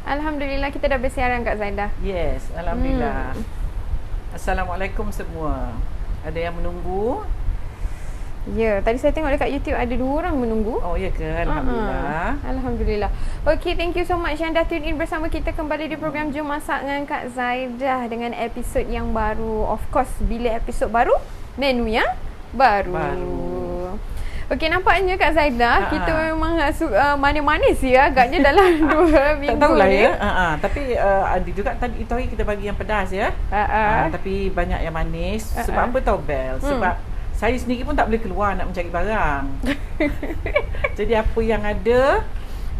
Alhamdulillah kita dah bersiaran Kak Zaidah. Yes, Alhamdulillah. Assalamualaikum semua. Ada yang menunggu? Ya, tadi saya tengok dekat YouTube ada 2 orang menunggu. Oh ya ke? Alhamdulillah. Alhamdulillah. Okay, thank you so much yang dah tune in bersama kita kembali di program Jom Masak dengan Kak Zaidah dengan episod yang baru. Of course, bila episod baru, menu yang baru. Okey, nampaknya Kak Zaidah kita memang manis-manis ya agaknya dalam 2 minggu tak tahulah ni. ya. Tapi ada juga tadi itu hari kita bagi yang pedas ya. Tapi banyak yang manis. Sebab apa tahu Bel? Sebab saya sendiri pun tak boleh keluar nak mencari barang. Jadi apa yang ada,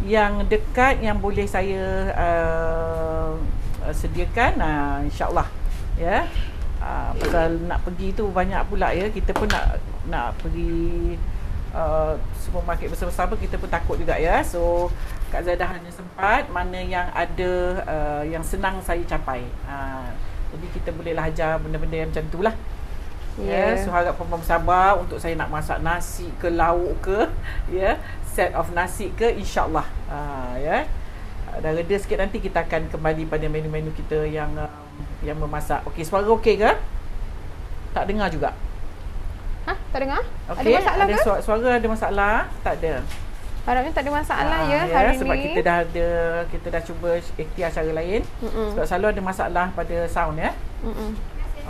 yang dekat, yang boleh saya sediakan, insyaAllah ya. Pasal nak pergi tu banyak pula ya. Kita pun nak pergi supermarket besar-besar pun kita pun takut juga ya. So Kak Zaidah hanya sempat mana yang ada yang senang saya capai. Jadi kita bolehlah ajar benda-benda yang macam tu lah. Ya, so harap puan-puan bersabar untuk saya nak masak nasi ke lauk ke ya, set of nasi ke, insya-Allah. Ya. Dah reda sikit nanti kita akan kembali pada menu-menu kita yang memasak. Okey, suara okey ke? Tak dengar juga. Tak dengar? Okay, ada masalah ada ke? Suara ada masalah? Tak ada. Harapnya tak ada masalah ya hari sebab ni. kita dah cuba ikhtiar cara lain. Sebab selalu ada masalah pada sound ya.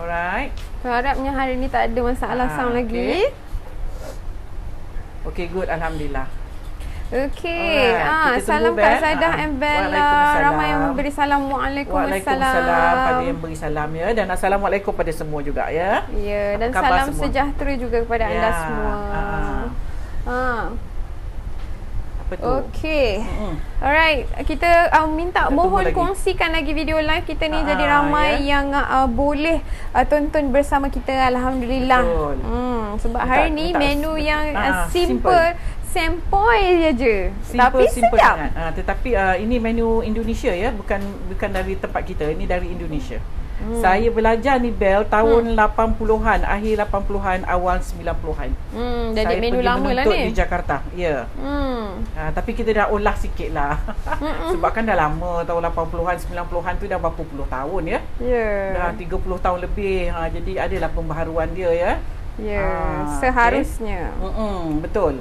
Alright. Harapnya hari ni tak ada masalah sound lagi. Okay, good. Alhamdulillah. Okey. Salam Kak Zaidah and Bella. Ramai yang memberi salam. Waalaikumsalam pada yang beri salam ya, dan assalamualaikum pada semua juga ya. Ya, dan salam semua sejahtera juga kepada anda semua. Apa tu? Okey. Alright, kita kita mohon kongsikan lagi video live kita ni jadi ramai yang boleh tonton bersama kita. Alhamdulillah. Sebab hari ni menu yang simple. Sempoi je. Tapi sedap. Tetapi ini menu Indonesia ya, bukan dari tempat kita. Ini dari Indonesia. Saya belajar ni Bel tahun 80-an, akhir 80-an, awal 90-an. Jadi menu lama lah ni. Di Jakarta. Ya. Tapi kita dah olah sikit lah. Sebab kan dah lama, tahun 80-an, 90-an tu dah berapa puluh tahun ya. Dah 30 tahun lebih. Jadi adalah pembaharuan dia ya. Seharusnya. Betul.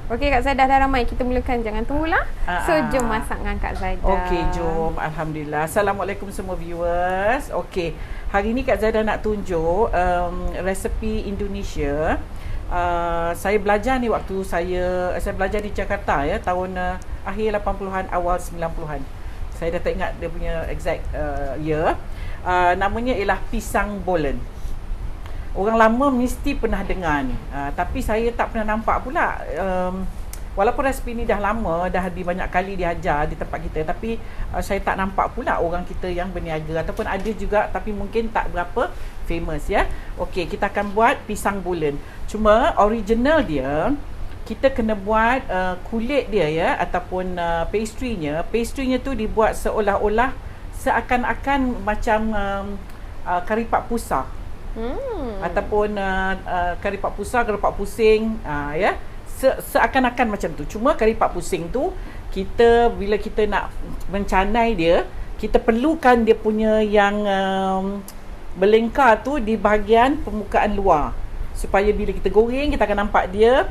Okey Kak Zaidah dah ramai, kita mulakan, jangan tunggulah. So jom masak dengan Kak Zaidah. Okey, jom. Alhamdulillah. Assalamualaikum semua viewers. Okey, hari ni Kak Zaidah nak tunjuk resepi Indonesia. Saya belajar ni waktu saya belajar di Jakarta ya, tahun akhir 80-an, awal 90-an. Saya dah tak ingat dia punya exact year. Namanya ialah pisang bolen. Orang lama mesti pernah dengar ni, tapi saya tak pernah nampak pula. Walaupun resipi ni dah lama, dah banyak kali diajar di tempat kita, tapi saya tak nampak pula orang kita yang berniaga, ataupun ada juga tapi mungkin tak berapa famous ya. Okey, kita akan buat pisang bolen. Cuma original dia, kita kena buat kulit dia ya, ataupun pastry-nya tu dibuat seolah-olah seakan-akan macam kari pak pusar. Ataupun kari pak pusar, kari pak pusing, ya. Seakan-akan macam tu. Cuma kari pak pusing tu, bila kita nak mencanai dia, kita perlukan dia punya yang berlengkar tu di bahagian permukaan luar, supaya bila kita goreng kita akan nampak dia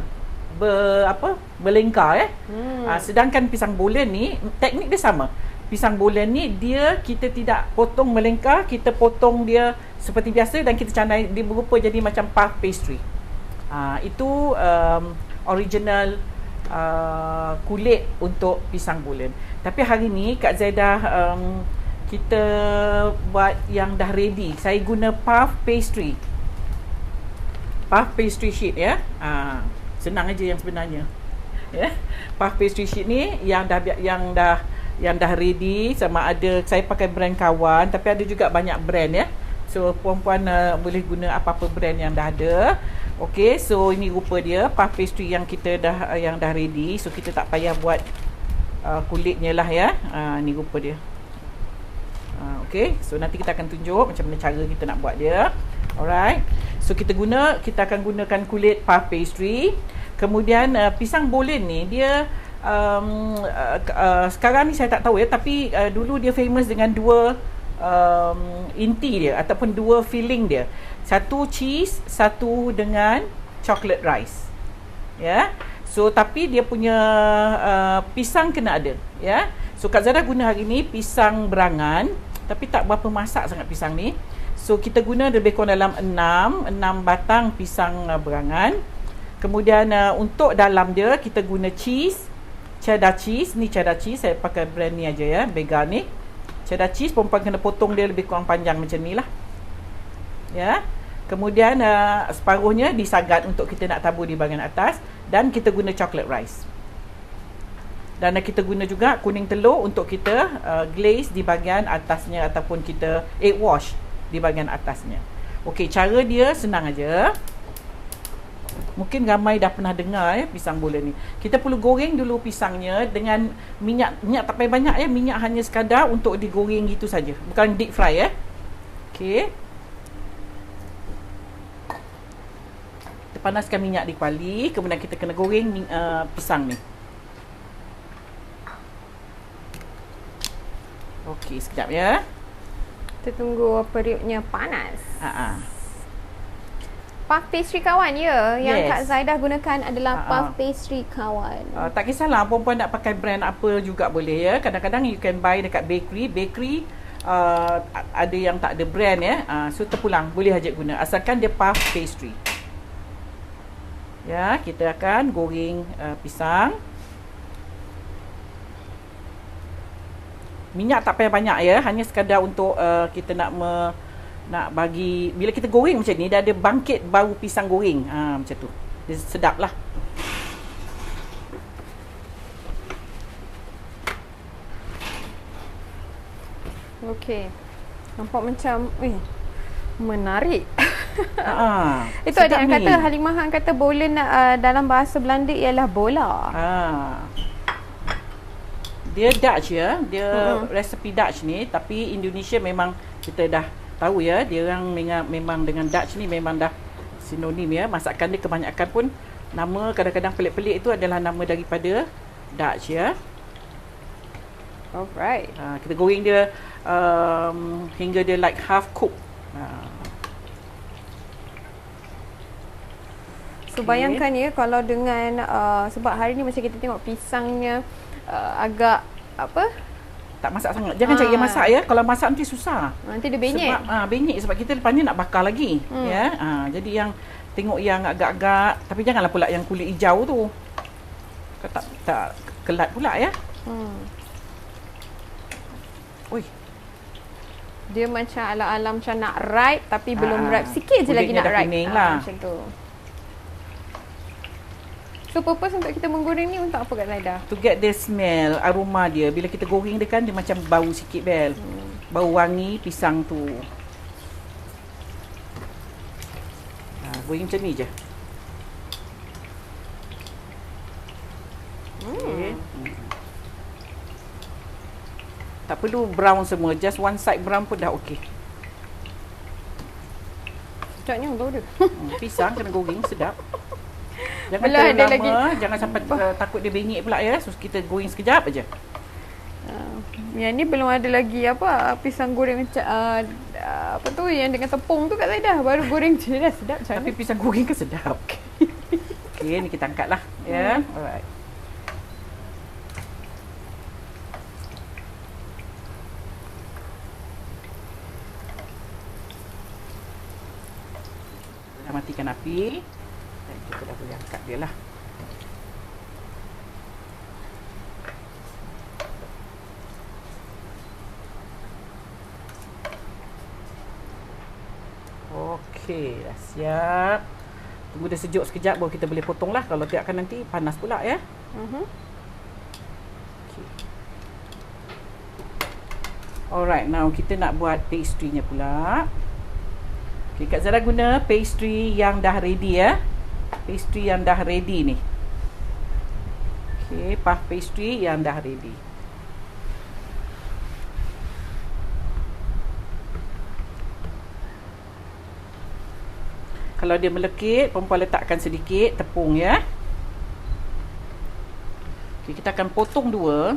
berlengkar ya. Sedangkan pisang bolen ni teknik dia sama. Pisang bolen ni kita tidak potong melengkar, kita potong dia seperti biasa dan kita canai dia berupa jadi macam puff pastry. Itu original kulit untuk pisang bolen. Tapi hari ni Kak Zaidah kita buat yang dah ready. Saya guna puff pastry sheet ya. Senang aja yang sebenarnya. Ya. Puff pastry sheet ni yang dah ready, sama ada saya pakai brand Kawan, tapi ada juga banyak brand ya. So puan-puan boleh guna apa-apa brand yang dah ada. Okey, so ini rupa dia puff pastry yang dah ready. So kita tak payah buat kulitnya lah ya. Ni rupa dia. Okey, so nanti kita akan tunjuk macam mana cara kita nak buat dia. Alright. So kita akan gunakan kulit puff pastry. Kemudian pisang bolen ni dia sekarang ni saya tak tahu ya, tapi dulu dia famous dengan dua inti dia ataupun dua filling dia. Satu cheese, satu dengan chocolate rice. Ya. So tapi dia punya pisang kena ada, ya. So Kak Zara guna hari ni pisang berangan, tapi tak berapa masak sangat pisang ni. So kita guna lebih kurang dalam 6 batang pisang berangan. Kemudian untuk dalam dia kita guna cheese, cheddar cheese. Ni cheddar cheese, saya pakai brand ni aja ya, Bega ni. Cheddar cheese perempuan kena potong dia lebih kurang panjang macam ni lah. Ya. Kemudian separuhnya disagat untuk kita nak tabur di bahagian atas, dan kita guna chocolate rice. Dan kita guna juga kuning telur untuk kita glaze di bahagian atasnya, ataupun kita egg wash di bahagian atasnya. Okey, cara dia senang aja. Mungkin ramai dah pernah dengar ya pisang bola ni. Kita perlu goreng dulu pisangnya dengan minyak tak payah banyak ya, minyak hanya sekadar untuk digoreng gitu saja, bukan deep fry ya. Okey. Kita panaskan minyak di kuali, kemudian kita kena goreng pisang ni. Okey, sekejap ya. Kita tunggu periuknya panas. Puff pastry kawan ya. Yang Yes. Kak Zaidah gunakan adalah puff pastry kawan. Tak kisahlah perempuan nak pakai brand apa juga boleh ya. Kadang-kadang you can buy dekat bakery ada yang tak ada brand ya. So terpulang boleh aja guna asalkan dia puff pastry. Ya, kita akan goreng pisang. Minyak tak payah banyak ya, hanya sekadar untuk kita nak bagi, bila kita goreng macam ni dia ada bangkit bau pisang goreng. Macam tu. Dia sedap lah. Okey. Nampak macam menarik. Itu ada yang kata, Halimah Han kata bola dalam bahasa Belanda ialah bola. Dia Dutch ya. Dia resepi Dutch ni, tapi Indonesia memang kita dah tahu ya, dia orang memang dengan Dutch ni memang dah sinonim ya. Masakan dia kebanyakan pun nama kadang-kadang pelik-pelik itu adalah nama daripada Dutch ya. Alright. Kita goreng dia hingga dia like half cook. So bayangkan ya, kalau dengan sebab hari ni macam kita tengok pisangnya agak apa? Tak masak sangat. Jangan cari yang masak ya. Kalau masak nanti susah. Nanti dia benyek. Sebab benyek sebab kita lepas ni nak bakar lagi. Ya. Jadi yang tengok yang agak-agak, tapi janganlah pula yang kulit hijau tu. Tak kelat pula ya. Oi. Dia macam ala-ala macam nak ripe tapi belum ripe. Sikit je lagi nak ripe. Macam tu. So purpose untuk kita menggoreng ni untuk apa Kak Zaidah? To get the smell, aroma dia. Bila kita goreng dia kan dia macam bau sikit bel. Bau wangi pisang tu. Goreng macam ni je. Okay. Tak perlu brown semua, just one side brown pun dah okey. Sedapnya bau dia. Pisang kena goreng sedap. Jangan Belum terlalu ada lama, lagi. Jangan sampai takut dia bengek pula ya. So kita goreng sekejap aja. Yang ni belum ada lagi apa pisang goreng macam apa tu yang dengan tepung tu Kak Zaidah. Baru goreng je dah sedap macam Tapi mana. pisang goreng kan sedap. Okey, ni kita angkat lah ya. Alright. Dah matikan api. Dan kita dah boleh angkat dia lah. Okey, dah siap. Tunggu dia sejuk sekejap baru kita boleh potong lah. Kalau tidak kan nanti panas pula ya. Okay. Alright, now kita nak buat pastry-nya pula. Okay, Kak Zara guna pastry yang dah ready ya. Pastry yang dah ready ni. Okay, puff pastry yang dah ready. Kalau dia melekit, perempuan letakkan sedikit tepung ya. Okay, kita akan potong 2.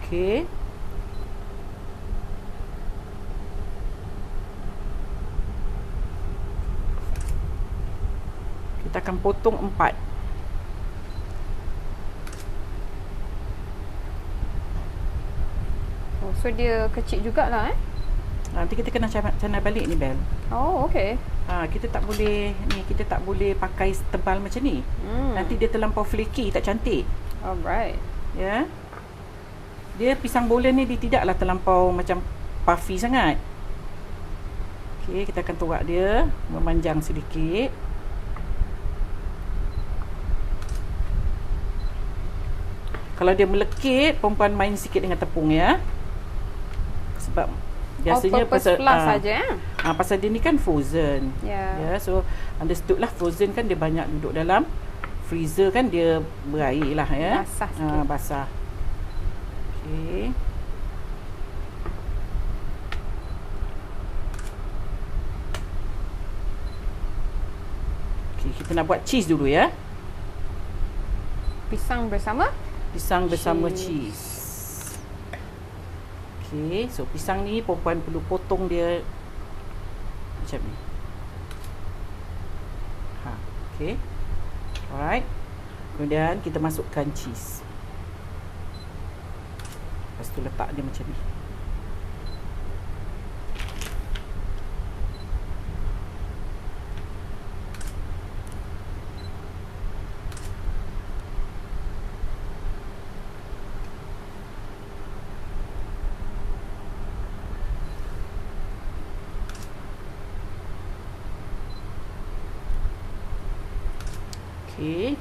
Okay. Kita akan potong 4. Oh, so dia kecil jugalah Nanti kita kena canai balik ni, Bel. Oh, okay. Kita tak boleh pakai tebal macam ni. Nanti dia terlampau flaky, tak cantik. Alright. Ya. Dia pisang bolen ni dia tidaklah terlampau macam puffy sangat. Okey, kita akan torak dia memanjang sedikit. Kalau dia melekit, perempuan main sikit dengan tepung ya. Sebab biasanya pasal saja pasal dia ni kan frozen. Yeah. Ya, so understood lah, frozen kan dia banyak duduk dalam freezer kan, dia berair lah ya. Basah sikit. Basah. Okey. Okey, kita nak buat cheese dulu ya. Pisang bersama cheese. Okey, so pisang ni perempuan perlu potong dia macam ni. Okey. Alright. Kemudian kita masukkan cheese. Lepas tu letak dia macam ni. Okey.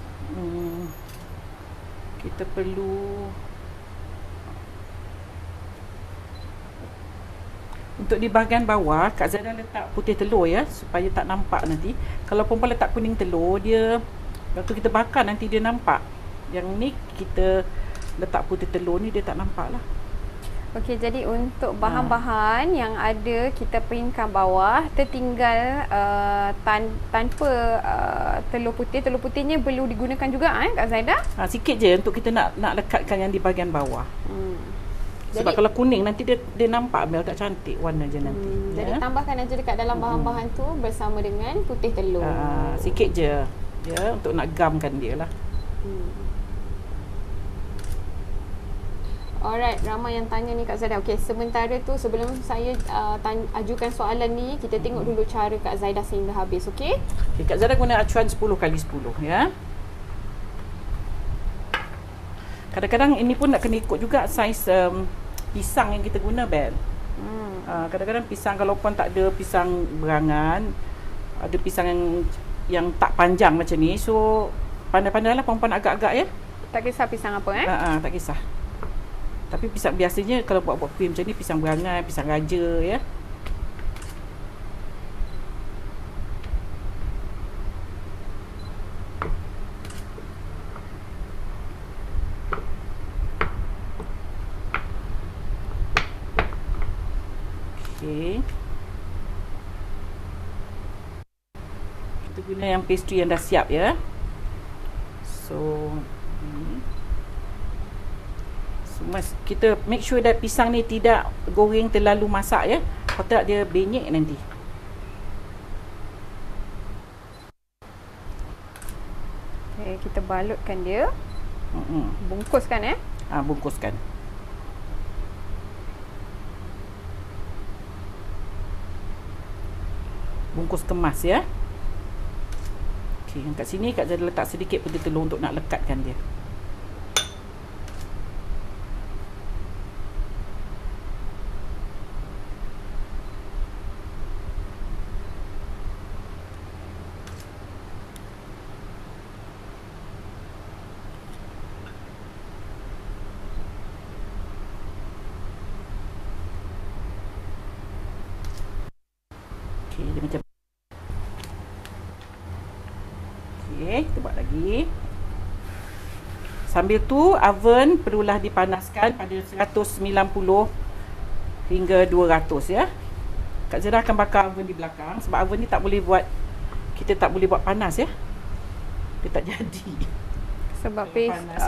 Kita perlu untuk di bahagian bawah, Kak Zaida letak putih telur ya, supaya tak nampak nanti. Kalau perempuan letak kuning telur, dia waktu kita bakar nanti dia nampak. Yang ni kita letak putih telur ni dia tak nampak lah. Okey, jadi untuk bahan-bahan yang ada kita pinkan bawah, tertinggal tanpa telur putih. Telur putihnya perlu digunakan juga Kak Zaida? Sikit je untuk kita nak lekatkan yang di bahagian bawah. Sebab jadi, kalau kuning nanti dia nampak Mel tak cantik warna je nanti. Jadi tambahkan aja dekat dalam bahan-bahan tu bersama dengan putih telur. Sikit je ya, untuk nak gamkan dia lah. Alright, ramai yang tanya ni Kak Zaida. Okey, sementara tu sebelum saya ajukan soalan ni, kita tengok dulu cara Kak Zaida sehingga habis, okey? Okay, Kak Zaida guna acuan 10x10 ya. Kadang-kadang ini pun nak kena ikut juga saiz pisang yang kita guna, Bel. Kadang-kadang pisang, kalau pun tak ada pisang berangan, ada pisang yang tak panjang macam ni, so pandai-pandailah perempuan agak-agak ya. Tak kisah pisang apa tak kisah. Tapi pisang biasanya kalau buat kuih macam ni, pisang berangan, pisang raja ya. Okey. Kita guna yang pastry yang dah siap ya. So kita make sure that pisang ni tidak goreng terlalu masak ya. Kalau tak dia benyek nanti. Okay, kita balutkan dia. Bungkuskan Bungkuskan. Bungkus kemas ya. Okey, kat sini Kak Zaida letak sedikit putih telur untuk nak lekatkan dia. Okey, dia macam. Okey, kita buat lagi. Sambil tu oven perlulah dipanaskan pada 190 hingga 200 ya. Kak Zada akan bakar oven di belakang sebab oven ni kita tak boleh buat panas ya. Dia tak jadi. Sebab panas.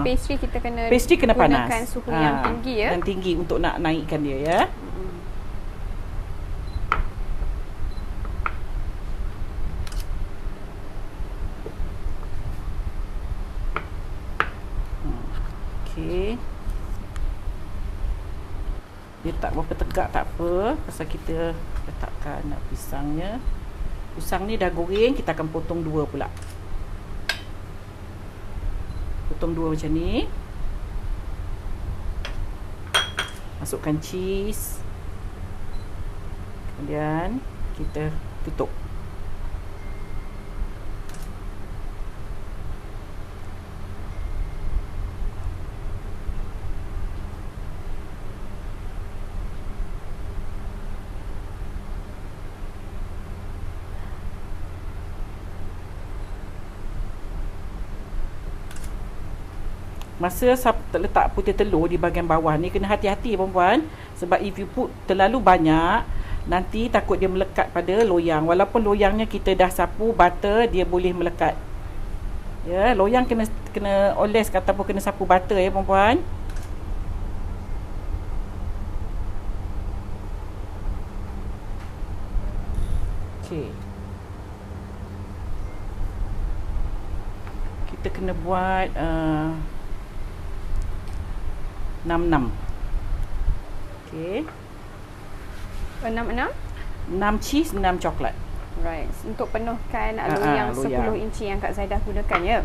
pastry kita pastry kena gunakan panas. suhu yang tinggi ya. Yang tinggi untuk nak naikkan dia ya. Okey. Dia tak berapa tegak tak apa, pasal kita letakkan pisangnya. Pisang ni dah goreng, kita akan potong 2 pula. Potong 2 macam ni. Masukkan cheese. Kemudian kita tutup. Masa letak putih telur di bahagian bawah ni kena hati-hati perempuan. Sebab if you put terlalu banyak, nanti takut dia melekat pada loyang. Walaupun loyangnya kita dah sapu butter, dia boleh melekat. Ya, loyang kena oles ataupun kena sapu butter ya perempuan. Okey. Kita kena buat 6. Okey. 6 6 cheese, 6 coklat. Right. Untuk penuhkan loyang 10 inci yang Kak Zaidah gunakan ya.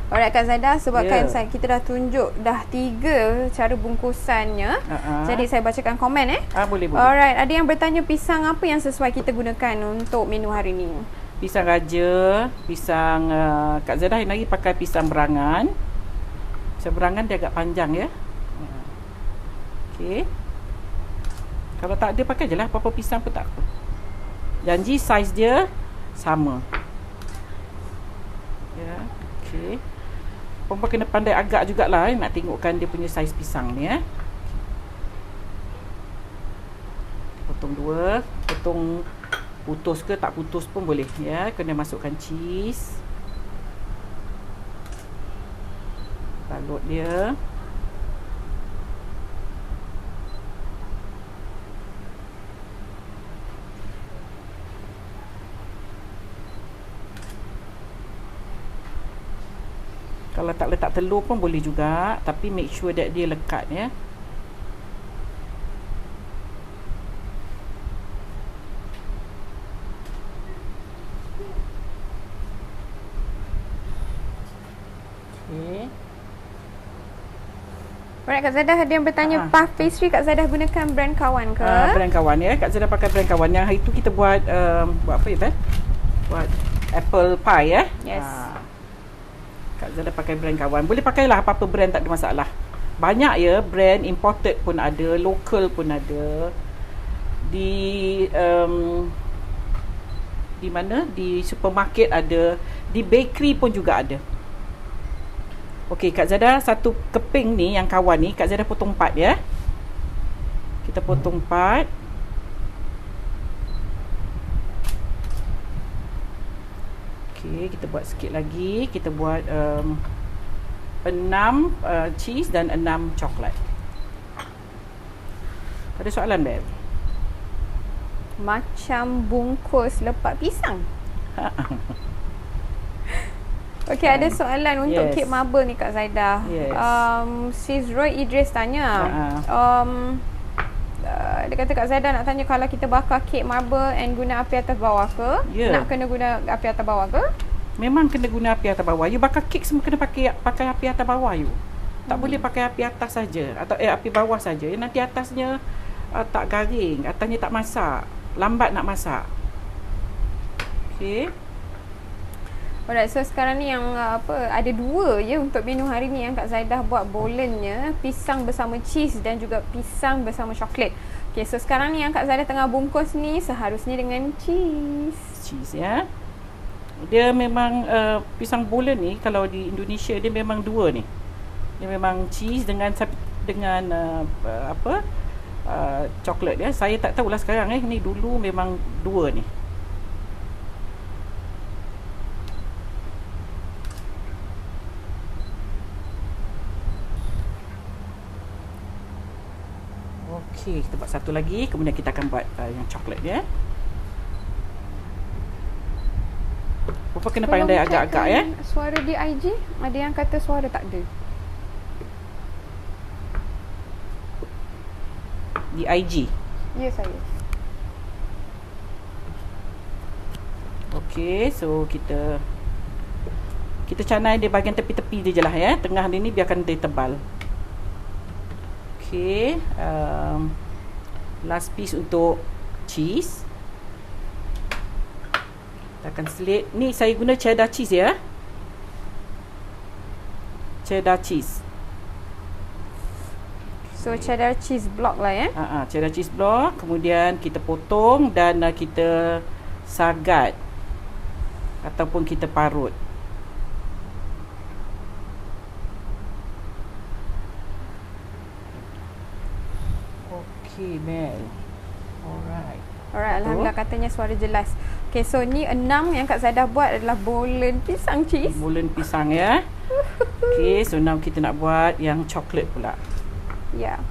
Alright Kak Zaidah, sebabkan kita dah tunjuk dah 3 cara bungkusannya. Jadi saya bacakan komen Boleh. Alright, ada yang bertanya pisang apa yang sesuai kita gunakan untuk menu hari ni? Pisang raja, pisang Kak Zaidah hari ni pakai pisang berangan. Seberangan dia agak panjang ya. Okey. Kalau tak ada pakai je lah apa-apa pisang pun tak apa. Janji saiz dia sama. Ya, okey. Perempuan kena pandai agak jugalah nak tengokkan dia punya saiz pisang ni ya. Potong 2, potong putus ke tak putus pun boleh ya. Kena masukkan cheese. Balut dia. Kalau tak letak telur pun boleh juga, tapi make sure that dia lekat ya. Okey. Alright Kak Zaidah, ada yang bertanya puff pastry Kak Zaidah gunakan brand Kawan ke? Brand Kawan ya. Kak Zaidah pakai brand Kawan. Yang hari tu kita buat apa ya Bel? Buat apple pie ya. Yes. Kak Zaidah pakai brand Kawan. Boleh pakailah apa-apa brand, tak ada masalah. Banyak ya, brand imported pun ada, local pun ada. Di mana? Di supermarket ada, di bakery pun juga ada. Okey, Kak Zaidah satu keping ni yang Kawan ni Kak Zaidah potong 4 ya. Kita potong 4. Okey, kita buat sikit lagi. Kita buat 6 cheese dan 6 coklat. Ada soalan Bel? Macam bungkus lepak pisang. Okey, ada soalan untuk kek marble ni Kak Zaidah. Sis Roy Idris tanya. Dia kata Kak Zaidah nak tanya, kalau kita bakar kek marble and guna api atas bawah ke? Nak kena guna api atas bawah ke? Memang kena guna api atas bawah. You bakar kek semua kena pakai api atas bawah you. Tak boleh pakai api atas saja atau api bawah saja. Nanti atasnya tak garing, atasnya tak masak. Lambat nak masak. Okey. Alright, so sekarang ni yang ada 2 je untuk menu hari ni yang Kak Zaidah buat bolennya, pisang bersama cheese dan juga pisang bersama coklat. Okay, so sekarang ni yang Kak Zaidah tengah bungkus ni seharusnya dengan cheese. Cheese ya. Dia memang pisang bolen ni kalau di Indonesia dia memang 2 ni. Dia memang cheese dengan coklat dia. Saya tak tahulah sekarang ni dulu memang 2 ni. Okey, kita buat satu lagi, kemudian kita akan buat yang coklat dia. Apa kena pandai agak-agak ya. Suara di IG, ada yang kata suara tak ada. Di IG. Ya, saya. Okey, so kita canai di bahagian tepi-tepi dia je lah ya. Tengah dia ni biarkan dia tebal. Okey, last piece untuk cheese. Kita akan selit. Ni saya guna cheddar cheese ya. Cheddar cheese. So cheddar cheese block lah ya. Cheddar cheese block. Kemudian kita potong dan kita sagat ataupun kita parut. Okay, Mel. Alright, alhamdulillah katanya suara jelas. Okay, so ni 6 yang Kak Zaidah buat adalah bolen pisang cheese. Bolen pisang ya. Okay, so now kita nak buat yang coklat pula. Ya.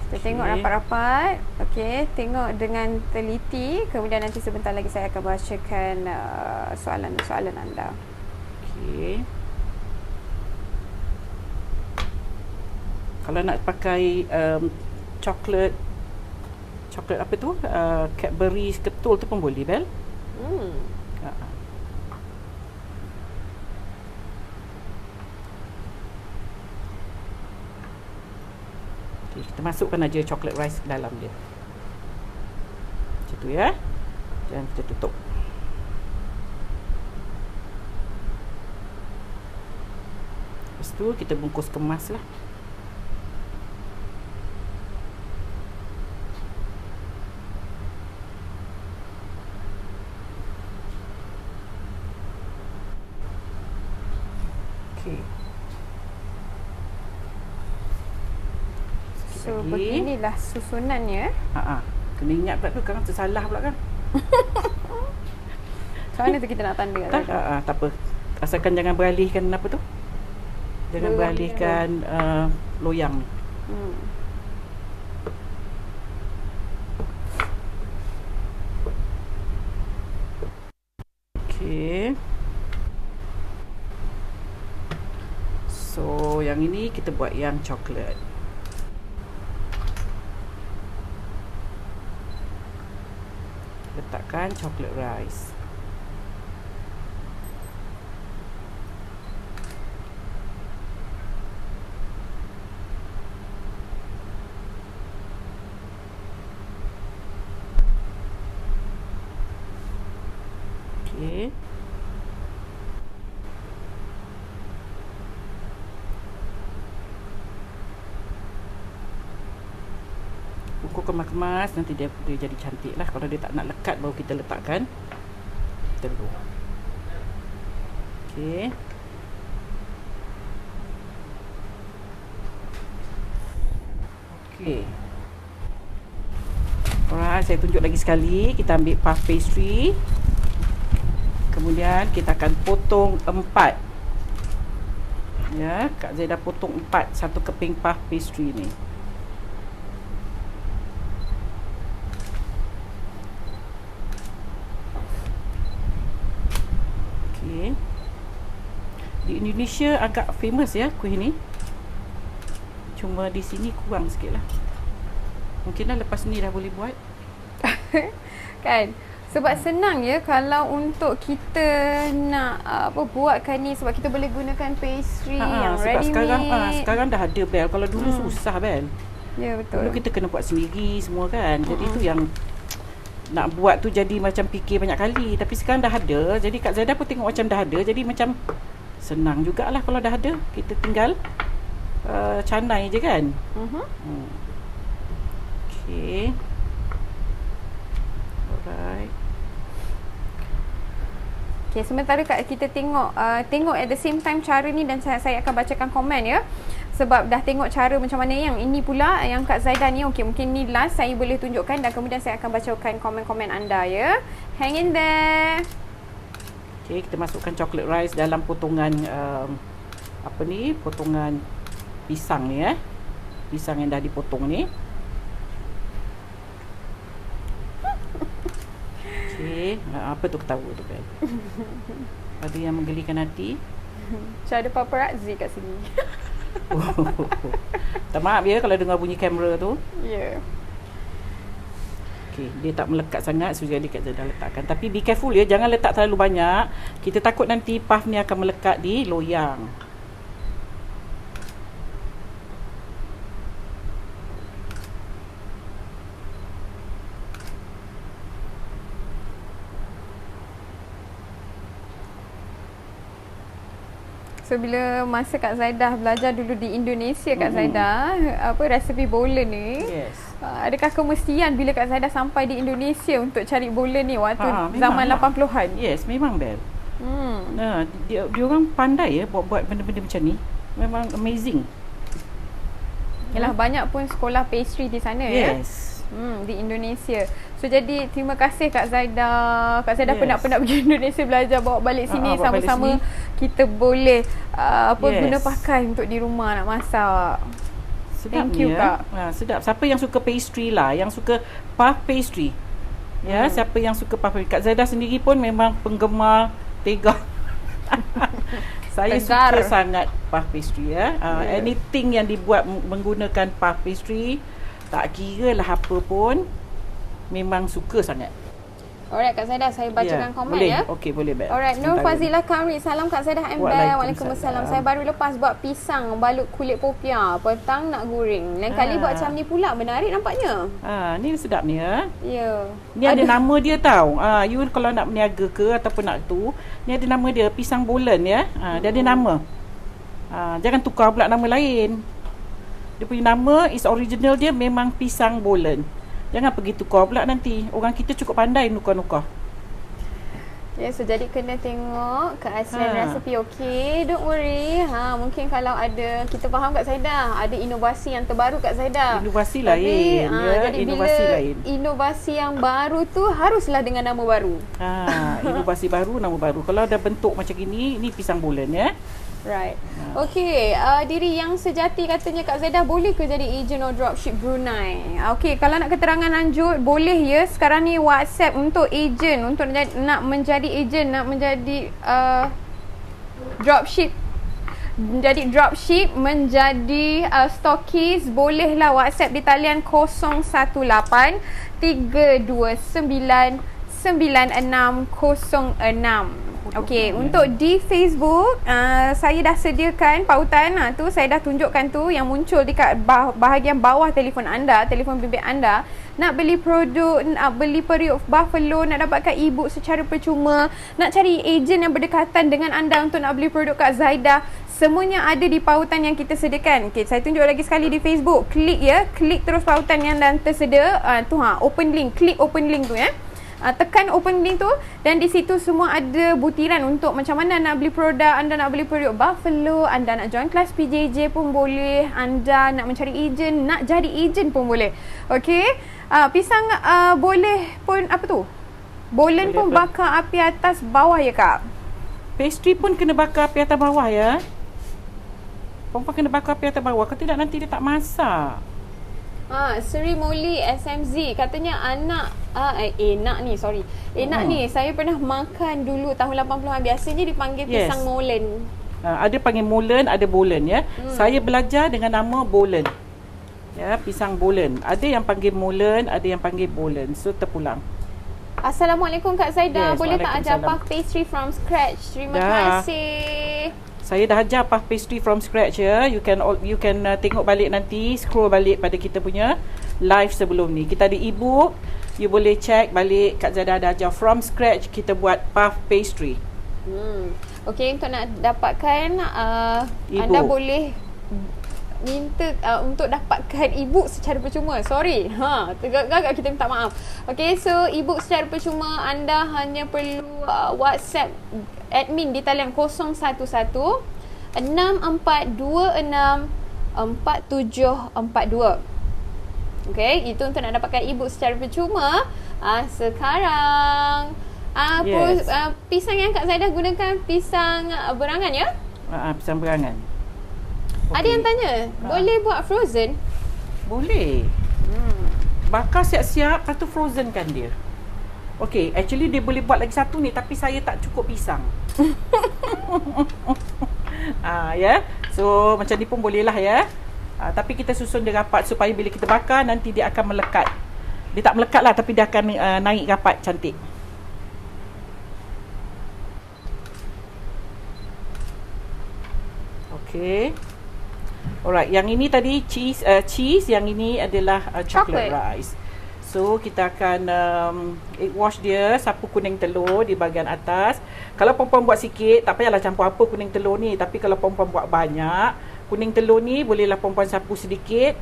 Kita tengok rapat-rapat. Okay, tengok dengan teliti. Kemudian nanti sebentar lagi saya akan bacakan soalan-soalan anda. Okay. Kalau nak pakai coklat apa tu? Cadbury ketul tu pun boleh, Bel. Okay, kita masukkan aja coklat rice ke dalam dia. Macam tu ya. Dan kita tutup. Lepas tu kita bungkus kemas lah. Okay. So beginilah susunannya. Kena ingat pula tu, kadang tersalah pula kan. Macam mana tu kita nak tanda? Tak apa. Asalkan jangan beralihkan apa tu. Jangan beralihkan loyang ni. Okay. So yang ini kita buat yang coklat. Letakkan coklat rice. Okey. Ukur kemas-kemas, nanti dia jadi cantik lah. Kalau dia tak nak lekat, baru kita letakkan telur. Okey. Okey. Alright, saya tunjuk lagi sekali. Kita ambil puff pastry. Kemudian kita akan potong 4. Ya, Kak Zaidah potong 4 satu keping puff pastry ni. Okey. Di Indonesia agak famous ya kuih ni. Cuma di sini kurang sikit lah. Mungkinlah lepas ni dah boleh buat. Kan? Sebab senang ya kalau untuk kita nak buatkan ni, sebab kita boleh gunakan pastry yang ready made. Sekarang dah ada, Bel. Kalau dulu susah, Bel. Ya, betul. Dulu kita kena buat sendiri semua kan. Jadi tu yang nak buat tu jadi macam fikir banyak kali. Tapi sekarang dah ada. Jadi Kak Zaidah pun tengok macam dah ada. Jadi macam senang jugalah kalau dah ada. Kita tinggal canai je kan. Okay. Alright. Okay, sementara kita tengok at the same time cara ni, dan saya akan bacakan komen ya. Sebab dah tengok cara macam mana yang ini pula, yang Kak Zaidah ni. Okay, mungkin ni last saya boleh tunjukkan dan kemudian saya akan bacakan komen-komen anda ya. Hang in there. Okay, kita masukkan chocolate rice dalam potongan potongan pisang ni pisang yang dah dipotong ni. Okay, apa tu ketawa tu kan? Ada yang menggelikan hati. Macam ada paparazzi kat sini. Tak maaf ya kalau dengar bunyi kamera tu. Ya. Yeah. Okay, dia tak melekat sangat, so jadi Kak Zaidah letakkan. Tapi be careful ya, jangan letak terlalu banyak. Kita takut nanti puff ni akan melekat di loyang. So bila masa Kak Zaidah belajar dulu di Indonesia, Kak Zaidah, resepi bolen ni, Yes. Adakah kemestian bila Kak Zaidah sampai di Indonesia untuk cari bolen ni waktu zaman 80-an? Yes, memang Bel. Nah, dia orang pandai ya buat benda-benda macam ni. Memang amazing. Yalah, banyak pun sekolah pastry di sana ya. Yes. Di Indonesia. So jadi terima kasih Kak Zaidah. Kak Zaidah Yes. penat-penat pergi Indonesia belajar, bawa balik sini bawa balik sama-sama sini. kita boleh Yes. guna pakai untuk di rumah nak masak. Sedap Thank ni you, ya. Kak. Sedap. Siapa yang suka pastry lah, yang suka puff pastry. Ya, siapa yang suka puff pastry. Kak Zaidah sendiri pun memang penggemar Tega. Saya Tegar. suka sangat puff pastry ya. Anything yang dibuat menggunakan puff pastry, tak kira lah apa pun, memang suka sangat. Alright Kak Zaidah, saya bacakan komen boleh. ya. Okey, boleh Bel. Alright, Nur Sebentar. Fazilah Kamri. Salam Kak Zaidah and Bel. Waalaikumsalam. Saya baru lepas buat pisang balut kulit popiah. Petang nak goreng. Lain kali buat macam ni pula. Menarik nampaknya. Ni sedap ni ya. Ya. Ni ada nama dia tau. You kalau nak berniaga ke ataupun nak tu, ni ada nama dia, pisang bolen ya. Dia ada nama. Jangan tukar pula nama lain. Dia punya nama is original dia memang pisang bolen. Jangan pergi tukar pula nanti. Orang kita cukup pandai nukar-nukar. Ya, so jadi kena tengok keaslian resepi. Okey, don't worry. Mungkin kalau ada, kita faham Kak Zaidah, ada inovasi yang terbaru Kak Zaidah. Inovasi lain ya. Jadi Inovasi bila lain. inovasi yang baru tu haruslah dengan nama baru. Inovasi baru, nama baru. Kalau ada bentuk macam gini, ni pisang bolen ya. Right. Okey, diri yang sejati katanya Kak Zaidah, boleh ke jadi ejen or dropship Brunei? Okey, kalau nak keterangan lanjut boleh ya. Sekarang ni WhatsApp untuk ejen, untuk nak menjadi ejen, nak menjadi dropship, menjadi dropship, menjadi stokis, bolehlah WhatsApp di talian 018 329 9606. Okey, untuk di Facebook, saya dah sediakan pautan tu, saya dah tunjukkan tu yang muncul dekat bahagian bawah telefon anda, telefon bimbit anda. Nak beli produk, nak beli periuk Buffalo, nak dapatkan e-book secara percuma, nak cari ejen yang berdekatan dengan anda untuk nak beli produk Kak Zaidah, semuanya ada di pautan yang kita sediakan. Okey, saya tunjuk lagi sekali di Facebook. Klik ya, klik terus pautan yang dah tersedia. Open link, klik open link tu ya. Tekan open link tu dan di situ semua ada butiran untuk macam mana nak beli produk. Anda nak beli produk Buffalo, anda nak join kelas PJJ pun boleh, anda nak mencari ejen, nak jadi ejen pun boleh. Okey, pisang boleh pun apa tu? Bolen boleh pun apa? Bakar api atas bawah ya Kak? Pastry pun kena bakar api atas bawah ya. Perempuan kena bakar api atas bawah, kalau tidak nanti dia tak masak. Seri Molly SMZ katanya Enak ni saya pernah makan dulu tahun 80-an. Biasanya dipanggil pisang molen. Ada panggil molen, ada bolen ya. Saya belajar dengan nama bolen. Ya, pisang bolen. Ada yang panggil molen, ada yang panggil bolen. So terpulang. Assalamualaikum Kak Zaidah. Boleh tak ajar puff pastry from scratch? Terima kasih. Saya dah ajar puff pastry from scratch ya. You can tengok balik nanti, scroll balik pada kita punya live sebelum ni. Kita ada e-book, you boleh check balik. Kak Zaidah dah ajar from scratch kita buat puff pastry. Okey, untuk nak dapatkan anda boleh minta untuk dapatkan e-book secara percuma. Sorry. Tergagap kita minta maaf. Okay, so e-book secara percuma anda hanya perlu WhatsApp admin di talian 011 6426 4742. Okay, itu untuk nak dapatkan e-book secara percuma. Sekarang pisang yang Kak Zaidah gunakan pisang berangan ya? Pisang berangan. Okay. Ada yang tanya, boleh buat frozen? Boleh. Bakar siap-siap, lepas tu frozen kan dia. Okay, actually dia boleh buat lagi satu ni, tapi saya tak cukup pisang. Ya. So macam ni pun boleh lah ya. Tapi kita susun dia rapat supaya bila kita bakar nanti dia akan melekat. Dia tak melekat lah, tapi dia akan naik rapat cantik. Okay. Alright, yang ini tadi cheese, yang ini adalah chocolate rice. So kita akan egg wash dia, sapu kuning telur di bahagian atas. Kalau perempuan buat sikit, tak payahlah campur apa kuning telur ni. Tapi kalau perempuan buat banyak, kuning telur ni bolehlah perempuan sapu sedikit,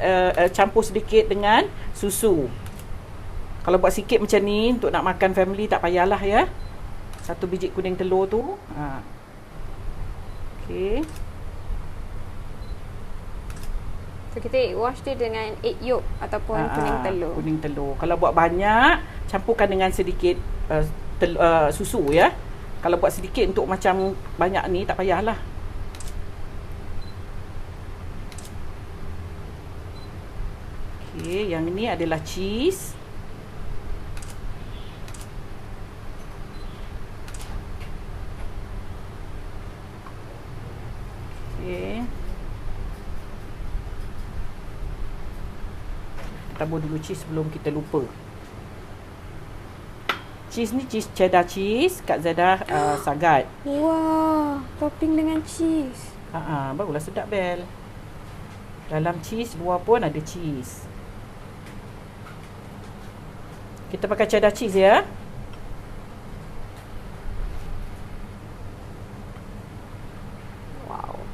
campur sedikit dengan susu. Kalau buat sikit macam ni untuk nak makan family, tak payahlah ya. 1 biji kuning telur tu. Okay. So kita wash dia dengan egg yolk ataupun kuning telur. Kuning telur. Kalau buat banyak, campurkan dengan sedikit susu ya. Kalau buat sedikit untuk macam banyak ni, tak payahlah. Okay, yang ini adalah cheese. Okay. Tabur dulu cheese sebelum kita lupa. Cheese ni cheese cheddar cheese, Kak Zaidah sagat. Wah, topping dengan cheese. Barulah sedap Bel. Dalam cheese, luar pun ada cheese. Kita pakai cheddar cheese ya. Wow.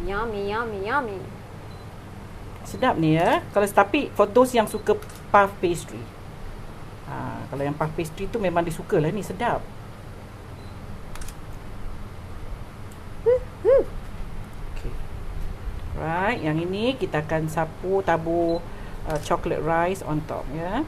Yummy, yummy, yummy. Sedap ni ya. Tapi for those yang suka puff pastry. Kalau yang puff pastry tu memang disuka lah ni, sedap. Okay. Right, yang ini kita akan sapu tabur chocolate rice on top ya.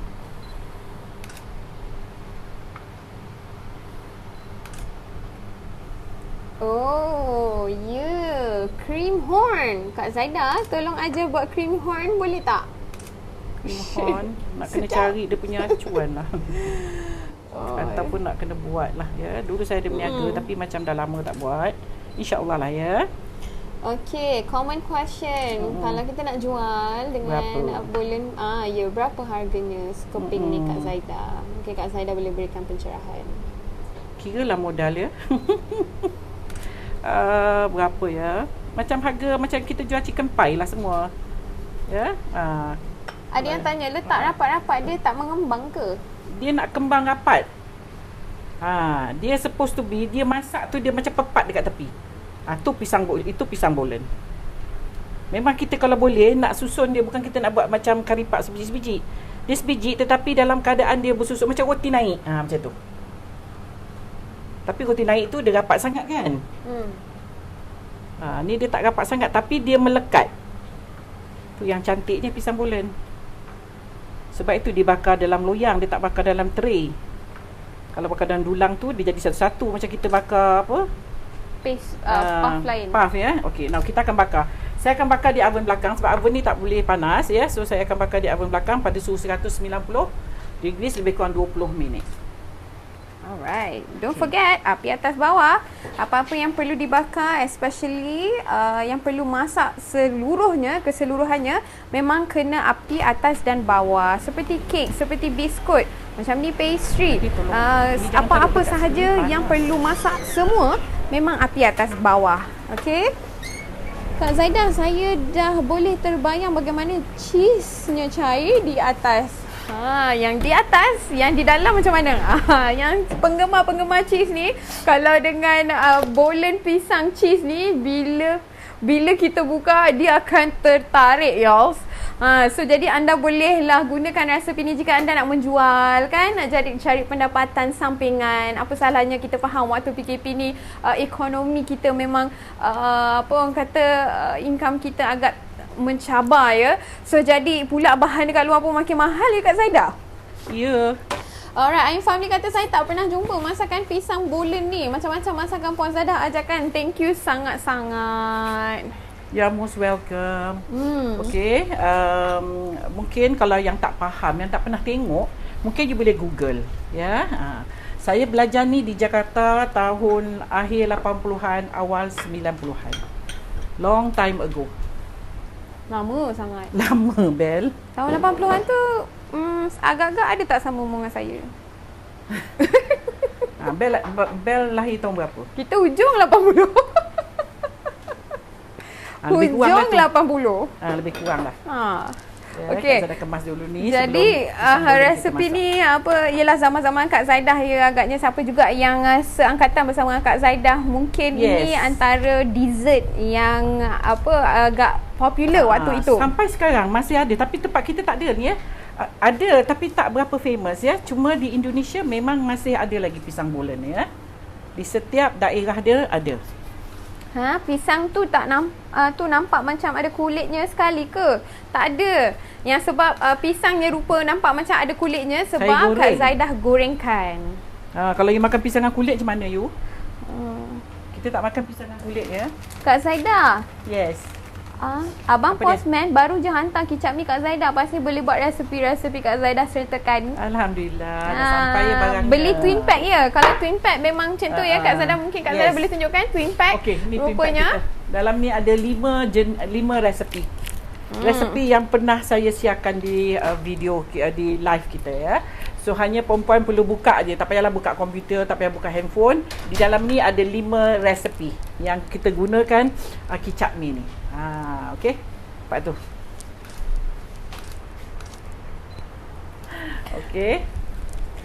Oh, yeah. Cream horn. Kak Zaidah, tolong ajar buat cream horn boleh tak? Cream horn nak kena cari dia punya acuan lah. Ataupun nak kena buat lah ya. Dulu saya ada berniaga tapi macam dah lama tak buat. InsyaAllah lah ya. Okay, common question. Kalau kita nak jual dengan bolen, berapa harganya skoping ni Kak Zaidah? Okay, Kak Zaidah boleh berikan pencerahan. Kiralah modal ya. Berapa ya? Macam harga macam kita jual chicken pie lah semua. Ya. Ada yang tanya, letak rapat-rapat dia tak mengembang ke? Dia nak kembang rapat. Dia supposed to be, dia masak tu dia macam pepat dekat tepi. Itu pisang bolen. Memang kita kalau boleh nak susun dia, bukan kita nak buat macam karipak sebiji-sebiji. Dia sebiji tetapi dalam keadaan dia bersusun macam roti naik. Macam tu. Tapi roti naik tu dia rapat sangat kan? Ni dia tak rapat sangat tapi dia melekat. Tu yang cantiknya pisang bolen. Sebab itu dia bakar dalam loyang, dia tak bakar dalam tray. Kalau bakar dalam dulang tu dia jadi satu-satu macam kita bakar apa? Puff lain. Puff ya. Okey, now kita akan bakar. Saya akan bakar di oven belakang sebab oven ni tak boleh panas ya. So saya akan bakar di oven belakang pada suhu 190 degrees lebih kurang 20 minit. Alright, don't forget api atas bawah. Apa-apa yang perlu dibakar, especially yang perlu masak keseluruhannya memang kena api atas dan bawah. Seperti kek, seperti biskut, macam ni pastry, apa-apa sahaja yang perlu masak semua memang api atas bawah. Okay, Kak Zaidah, saya dah boleh terbayang bagaimana cheese-nya cair di atas. Yang di atas, yang di dalam macam mana? Yang penggemar-penggemar cheese ni, kalau dengan bolen pisang cheese ni, bila bila kita buka dia akan tertarik, y'all. So jadi anda bolehlah gunakan resepi ni jika anda nak menjual kan, nak cari pendapatan sampingan. Apa salahnya, kita faham waktu PKP ni ekonomi kita memang apa orang kata income kita agak mencabar ya. So jadi pula bahan dekat luar pun makin mahal ya Kak Zaidah. Ya. Alright, Ain Family kata saya tak pernah jumpa masakan pisang bolen ni. Macam-macam masakan Puan Zaidah ajarkan. Thank you sangat-sangat. You're most welcome. Okay, mungkin kalau yang tak faham, yang tak pernah tengok, mungkin you boleh Google. Ya, saya belajar ni di Jakarta tahun akhir 80-an, awal 90-an. Long time ago. Lama sangat. Lama, Bel. Tahun 80-an tu agak-agak ada tak sama umur dengan saya? Bel lahir tahun berapa? Kita hujung 80. Lebih kurang Hujung lah 80. lebih kurang lah. Ya, Okey. Kak Zaidah kemas dulu ni. Jadi resepi ni apa, ialah zaman-zaman Kak Zaidah ya, agaknya siapa juga yang seangkatan bersama dengan Kak Zaidah, mungkin ini antara dessert yang apa agak popular waktu itu. Sampai sekarang masih ada, tapi tempat kita tak ada ni ya. Ada tapi tak berapa famous ya. Cuma di Indonesia memang masih ada lagi pisang bolen ya. Di setiap daerah dia ada. Pisang tu nampak macam ada kulitnya sekali ke? Tak ada. Yang sebab pisangnya rupa nampak macam ada kulitnya sebab Kak Zaidah gorengkan. Kalau you makan pisang dengan kulit macam mana you? Kita tak makan pisang dengan kulit ya. Kak Zaidah. Yes. Abang postman baru je hantar kicap mi Kak Zaidah. Pasti boleh buat resepi-resepi Kak Zaidah sertakan. Alhamdulillah. Dah sampai ya barangnya. Beli twin pack ya. Kalau twin pack memang macam tu ya Kak Zaidah. Mungkin Kak Zaidah boleh tunjukkan twin pack. Okey, ni rupanya. twin pack kita. Dalam ni ada 5 resepi. Resepi yang pernah saya siarkan di video di live kita ya. So hanya perempuan perlu buka je, tak payahlah buka komputer, tak payah buka handphone. Di dalam ni ada 5 resepi yang kita gunakan kicap mi ni. Okey. Lepas tu. Okey.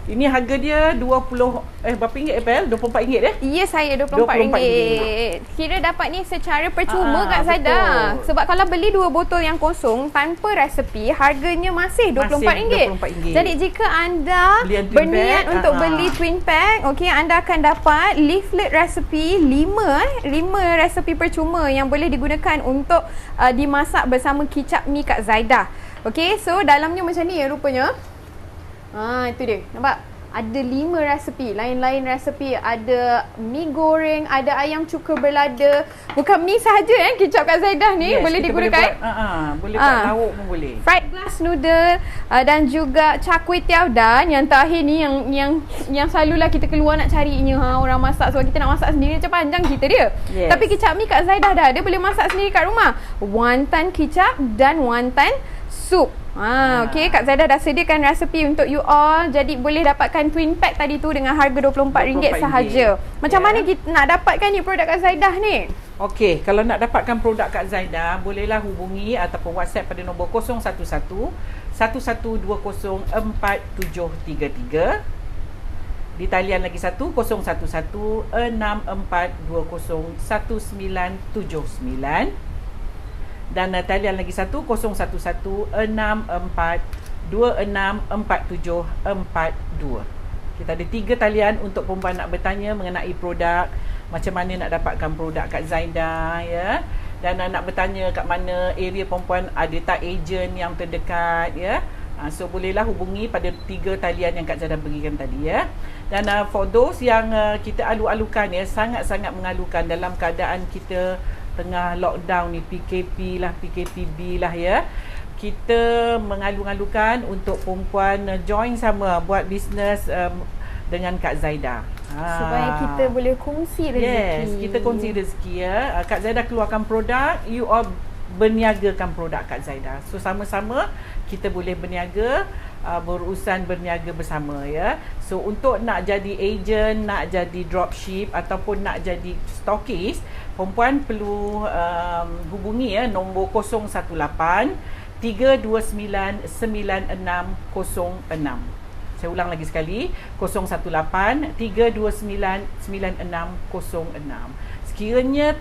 Ini harga dia 20 berapa ringgit Bel? RM24 ya? Ya, saya RM24. Kira dapat ni secara percuma Kak Zaidah. Sebab kalau beli 2 botol yang kosong tanpa resepi, harganya masih RM24. Jadi jika anda berniat untuk beli twin pack, okey, anda akan dapat leaflet resepi 5 resepi percuma yang boleh digunakan untuk dimasak bersama kicap mi Kak Zaidah. Okey, so dalamnya macam ni ya rupanya. Itu dia. Nampak? Ada 5 resepi. Lain-lain resepi. Ada mi goreng, ada ayam cuka berlada. Bukan mi sahaja kicap Kak Zaidah ni boleh digunakan. Boleh buat lauk pun boleh. Fried glass noodle dan juga char kway teow, dan yang terakhir ni yang selalulah kita keluar nak carinya orang masak, sebab kita nak masak sendiri macam panjang cerita dia. Tapi kicap mi Kak Zaidah dah ada, boleh masak sendiri kat rumah. Wonton kicap dan wonton sup. Okey, Kak Zaidah dah sediakan resepi untuk you all. Jadi boleh dapatkan twin pack tadi tu dengan harga RM24 sahaja. Macam mana kita nak dapatkan ni produk Kak Zaidah ni? Okey, kalau nak dapatkan produk Kak Zaidah, bolehlah hubungi ataupun WhatsApp pada nombor 011 1120 4733. Di talian lagi satu 011 6420 1979. Dan talian lagi satu 011 64264742. Kita ada 3 talian untuk perempuan nak bertanya mengenai produk, macam mana nak dapatkan produk Kak Zaidah ya. Dan nak bertanya kat mana area perempuan ada tak ejen yang terdekat ya. So bolehlah hubungi pada 3 talian yang Kak Zaidah berikan tadi ya. Dan for those yang kita alu-alukan ya, sangat-sangat mengalukan dalam keadaan kita tengah lockdown ni, PKP lah, PKPB lah ya. Kita mengalu-alukan untuk perempuan join sama buat bisnes dengan Kak Zaidah. Supaya kita boleh kongsi rezeki. Yes, kita kongsi rezeki ya. Kak Zaidah keluarkan produk, you all berniagakan produk Kak Zaidah. So sama-sama kita boleh berniaga, berurusan berniaga bersama ya. So untuk nak jadi agent, nak jadi dropship ataupun nak jadi stockist, perempuan perlu hubungi ya nombor 018 329 9606. Saya ulang lagi sekali, 018 329 9606. sekiranya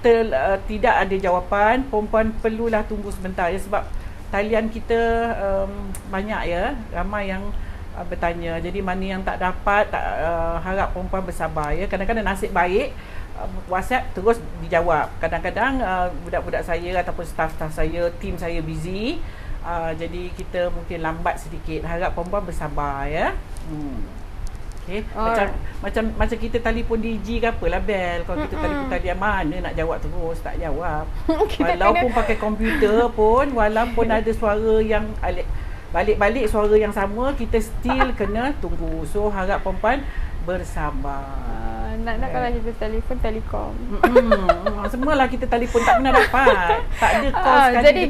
tidak ada jawapan, perempuan perlulah tunggu sebentar ya, sebab talian kita banyak ya, ramai yang bertanya. Jadi mana yang tak dapat, harap perempuan bersabar ya. Kadang-kadang nasib baik WhatsApp terus dijawab. Kadang-kadang budak-budak saya ataupun staff-staff saya, tim saya busy. Jadi kita mungkin lambat sedikit. Harap perempuan bersabar ya. Okay. Macam kita telefon DG ke apalah Bel. Kalau kita telefon talian, mana nak jawab terus, tak jawab. Walaupun pakai komputer pun, walaupun ada suara yang balik-balik suara yang sama, kita still kena tunggu. So harap perempuan bersabar. Nak kalau kita telefon telekom. Semualah kita telefon tak pernah dapat. Tak ada call sekali. Jadi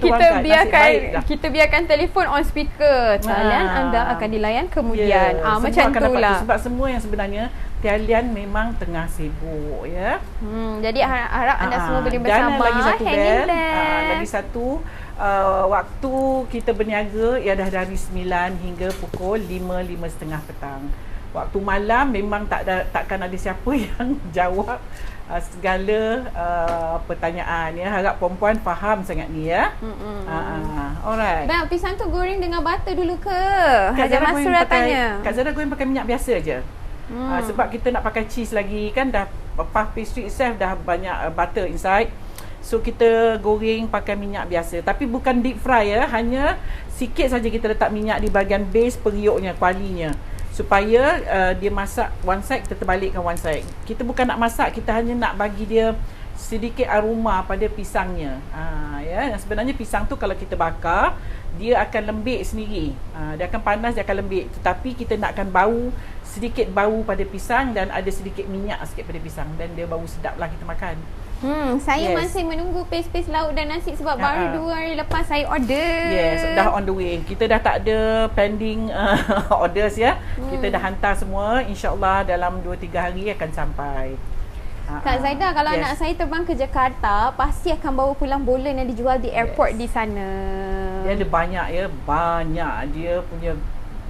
kita biarkan telefon on speaker. Talian anda akan dilayan kemudian. Macam itulah. Sebab semua yang sebenarnya talian memang tengah sibuk ya. Jadi harap anda semua boleh bersabar. Dan lagi satu Bel, lagi satu waktu kita berniaga ialah dari 9 hingga pukul 5:30 petang. Waktu malam memang takkan ada siapa yang jawab segala pertanyaan ya. Harap perempuan faham sangat ni ya. Alright. Bel, pisang tu goreng dengan butter dulu ke? Kak Hajar Masrur tanya. Kak Zara goreng pakai minyak biasa je. Sebab kita nak pakai cheese lagi kan, dah puff pastry itself dah banyak butter inside. So kita goreng pakai minyak biasa. Tapi bukan deep fry ya. Hanya sikit saja kita letak minyak di bahagian base periuknya, kualinya, supaya dia masak one side, kita terbalikkan one side. Kita bukan nak masak, kita hanya nak bagi dia sedikit aroma pada pisangnya. Ya, sebenarnya pisang tu kalau kita bakar, dia akan lembik sendiri. Dia akan panas, dia akan lembik. Tetapi kita nakkan sedikit bau pada pisang dan ada sedikit minyak sikit pada pisang, dan dia bau sedaplah kita makan. Saya masih menunggu paste lauk dan nasi sebab baru 2 hari lepas saya order. Yes, dah on the way. Kita dah tak ada pending orders ya. Kita dah hantar semua. InsyaAllah dalam 2-3 hari akan sampai. Kak Zaidah, kalau anak saya terbang ke Jakarta, pasti akan bawa pulang bolen yang dijual di airport di sana. Dia ada banyak ya, banyak.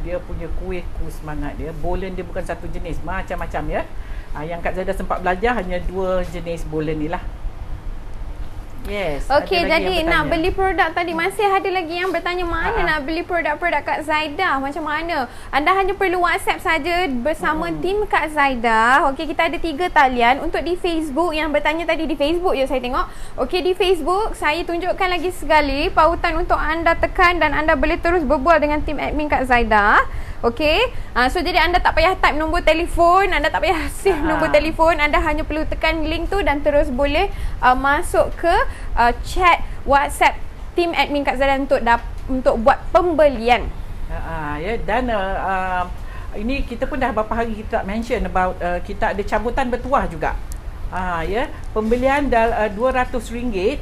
Dia punya kuih semangat dia. Bolen dia bukan satu jenis, macam-macam ya. Yang Kak Zaidah sempat belajar hanya 2 jenis bolen ni lah. Yes. Okey, jadi nak beli produk tadi, masih ada lagi yang bertanya mana nak beli produk-produk Kak Zaidah, macam mana? Anda hanya perlu WhatsApp saja bersama tim Kak Zaidah. Okey, kita ada 3 talian untuk di Facebook. Yang bertanya tadi di Facebook je saya tengok. Okey, di Facebook saya tunjukkan lagi sekali pautan untuk anda tekan dan anda boleh terus berbual dengan tim admin Kak Zaidah. Okey, so jadi anda tak payah type nombor telefon, anda tak payah save nombor telefon, anda hanya perlu tekan link tu dan terus boleh masuk ke chat WhatsApp tim admin Kak Zaidah untuk buat pembelian. Ya, dan ini kita pun dah beberapa hari kita mention about kita ada cabutan bertuah juga. Ya, pembelian RM200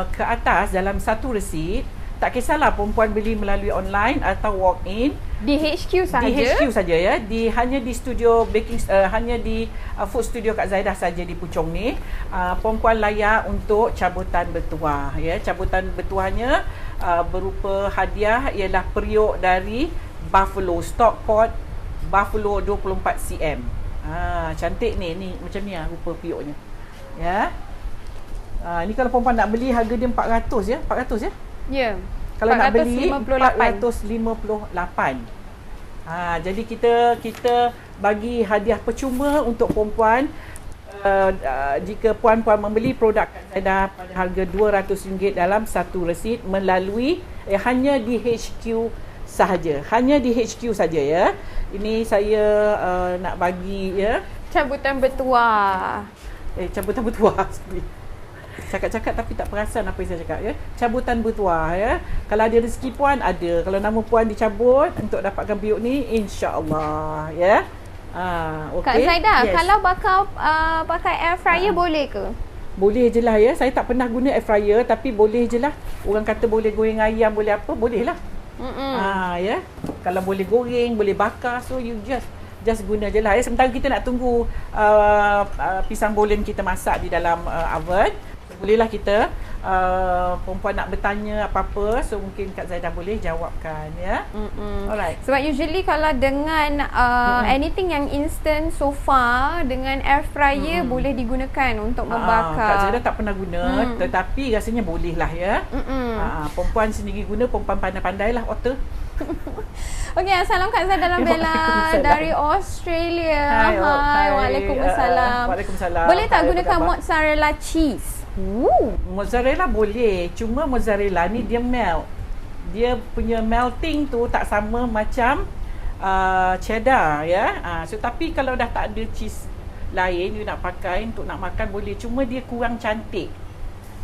ke atas dalam satu resit. Tak kisahlah perempuan beli melalui online atau walk in. Di HQ saja. Di HQ saja ya. Hanya di studio baking, hanya di food studio Kak Zaidah saja di Puchong ni. Perempuan layak untuk cabutan bertuah ya. Cabutan bertuahnya berupa hadiah ialah periuk dari Buffalo, stock pot Buffalo 24 cm. Cantik ni macam ni rupa periuknya. Ya. Ni kalau perempuan nak beli harga dia 400 ya. 400 ya. Ya. Kalau nak beli 458. Jadi kita bagi hadiah percuma untuk perempuan jika puan-puan membeli produk Zaidah pada harga RM200 dalam satu resit melalui hanya di HQ sahaja. Hanya di HQ saja ya. Ini saya nak bagi ya. Cabutan bertuah. Cabutan bertuah. Cakap-cakap tapi tak perasan apa yang saya cakap ya. Cabutan bertuah ya. Kalau ada rezeki puan ada. Kalau nama puan dicabut untuk dapatkan periuk ni, insya-Allah ya. Okay. Kak Zaidah, kalau bakar pakai air fryer boleh ke? Boleh je lah ya. Saya tak pernah guna air fryer tapi boleh je lah. Orang kata boleh goreng ayam, boleh apa, boleh lah. Ya. Kalau boleh goreng, boleh bakar, so you just guna je lah ya. Sementara kita nak tunggu pisang bolen kita masak di dalam oven, bolehlah kita perempuan nak bertanya apa-apa, so mungkin Kak Zaidah boleh jawabkan ya. Alright. Sebab usually kalau dengan anything yang instant so far, dengan air fryer boleh digunakan untuk membakar. Kak Zaidah tak pernah guna, tetapi rasanya boleh lah ya. Perempuan sendiri guna, perempuan pandai-pandai lah otter. Okey, assalamualaikum Kak Zaidah dan Bella dari Australia. Hai. Waalaikumsalam. Waalaikumsalam. Boleh tak gunakan mozzarella cheese? Mozzarella boleh, cuma mozzarella ni dia melt. Dia punya melting tu tak sama macam cheddar ya. So tapi kalau dah tak ada cheese lain you nak pakai untuk nak makan boleh, cuma dia kurang cantik.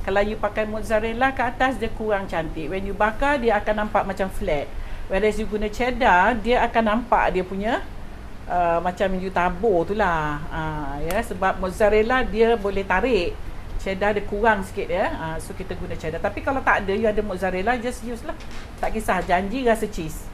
Kalau you pakai mozzarella ke atas dia kurang cantik. When you bakar dia akan nampak macam flat. Whereas you guna cheddar dia akan nampak dia punya macam you tabur tu lah. Ya, sebab mozzarella dia boleh tarik. Cheddar dia kurang sikit ya. So kita guna cheddar. Tapi kalau tak ada, you ada mozzarella, just use lah. Tak kisah, janji rasa cheese.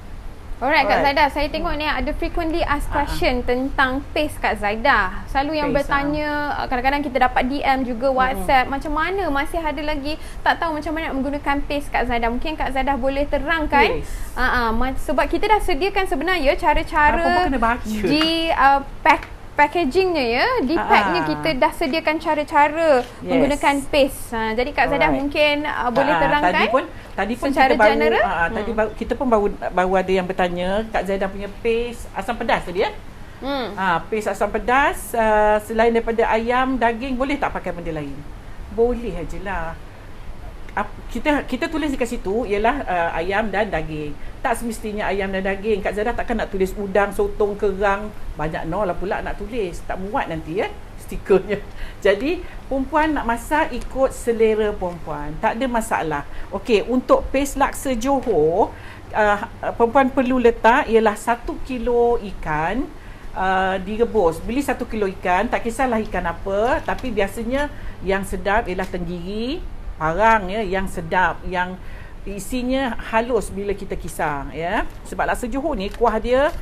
Alright Kak Zaidah, saya tengok ni ada frequently asked question tentang paste Kak Zaidah. Selalu yang bertanya, kadang-kadang kita dapat DM juga WhatsApp, macam mana masih ada lagi tak tahu macam mana nak menggunakan paste Kak Zaidah. Mungkin Kak Zaidah boleh terangkan. Sebab kita dah sediakan sebenarnya cara-cara di packagingnya ya, di packnya kita dah sediakan cara-cara menggunakan paste. Jadi Kak Zaidah mungkin boleh terangkan. Tadi pun secara kita general. kita pun baru ada yang bertanya Kak Zaidah punya paste asam pedas tadi ya. Paste asam pedas selain daripada ayam, daging, boleh tak pakai benda lain? Boleh ajalah. Kita tulis dekat situ ialah ayam dan daging. Tak semestinya ayam dan daging. Kak Zaidah takkan nak tulis udang, sotong, kerang. Banyak lah pula nak tulis. Tak muat nanti ya stikernya. Jadi perempuan nak masak ikut selera perempuan. Tak ada masalah. Okey, untuk paste laksa Johor, perempuan perlu letak ialah 1 kilo ikan direbus. Beli 1 kilo ikan, tak kisahlah ikan apa, tapi biasanya yang sedap ialah tenggiri, parang ya, yang sedap, yang isinya halus bila kita kisar ya. Sebab laksa Johor ni kuah dia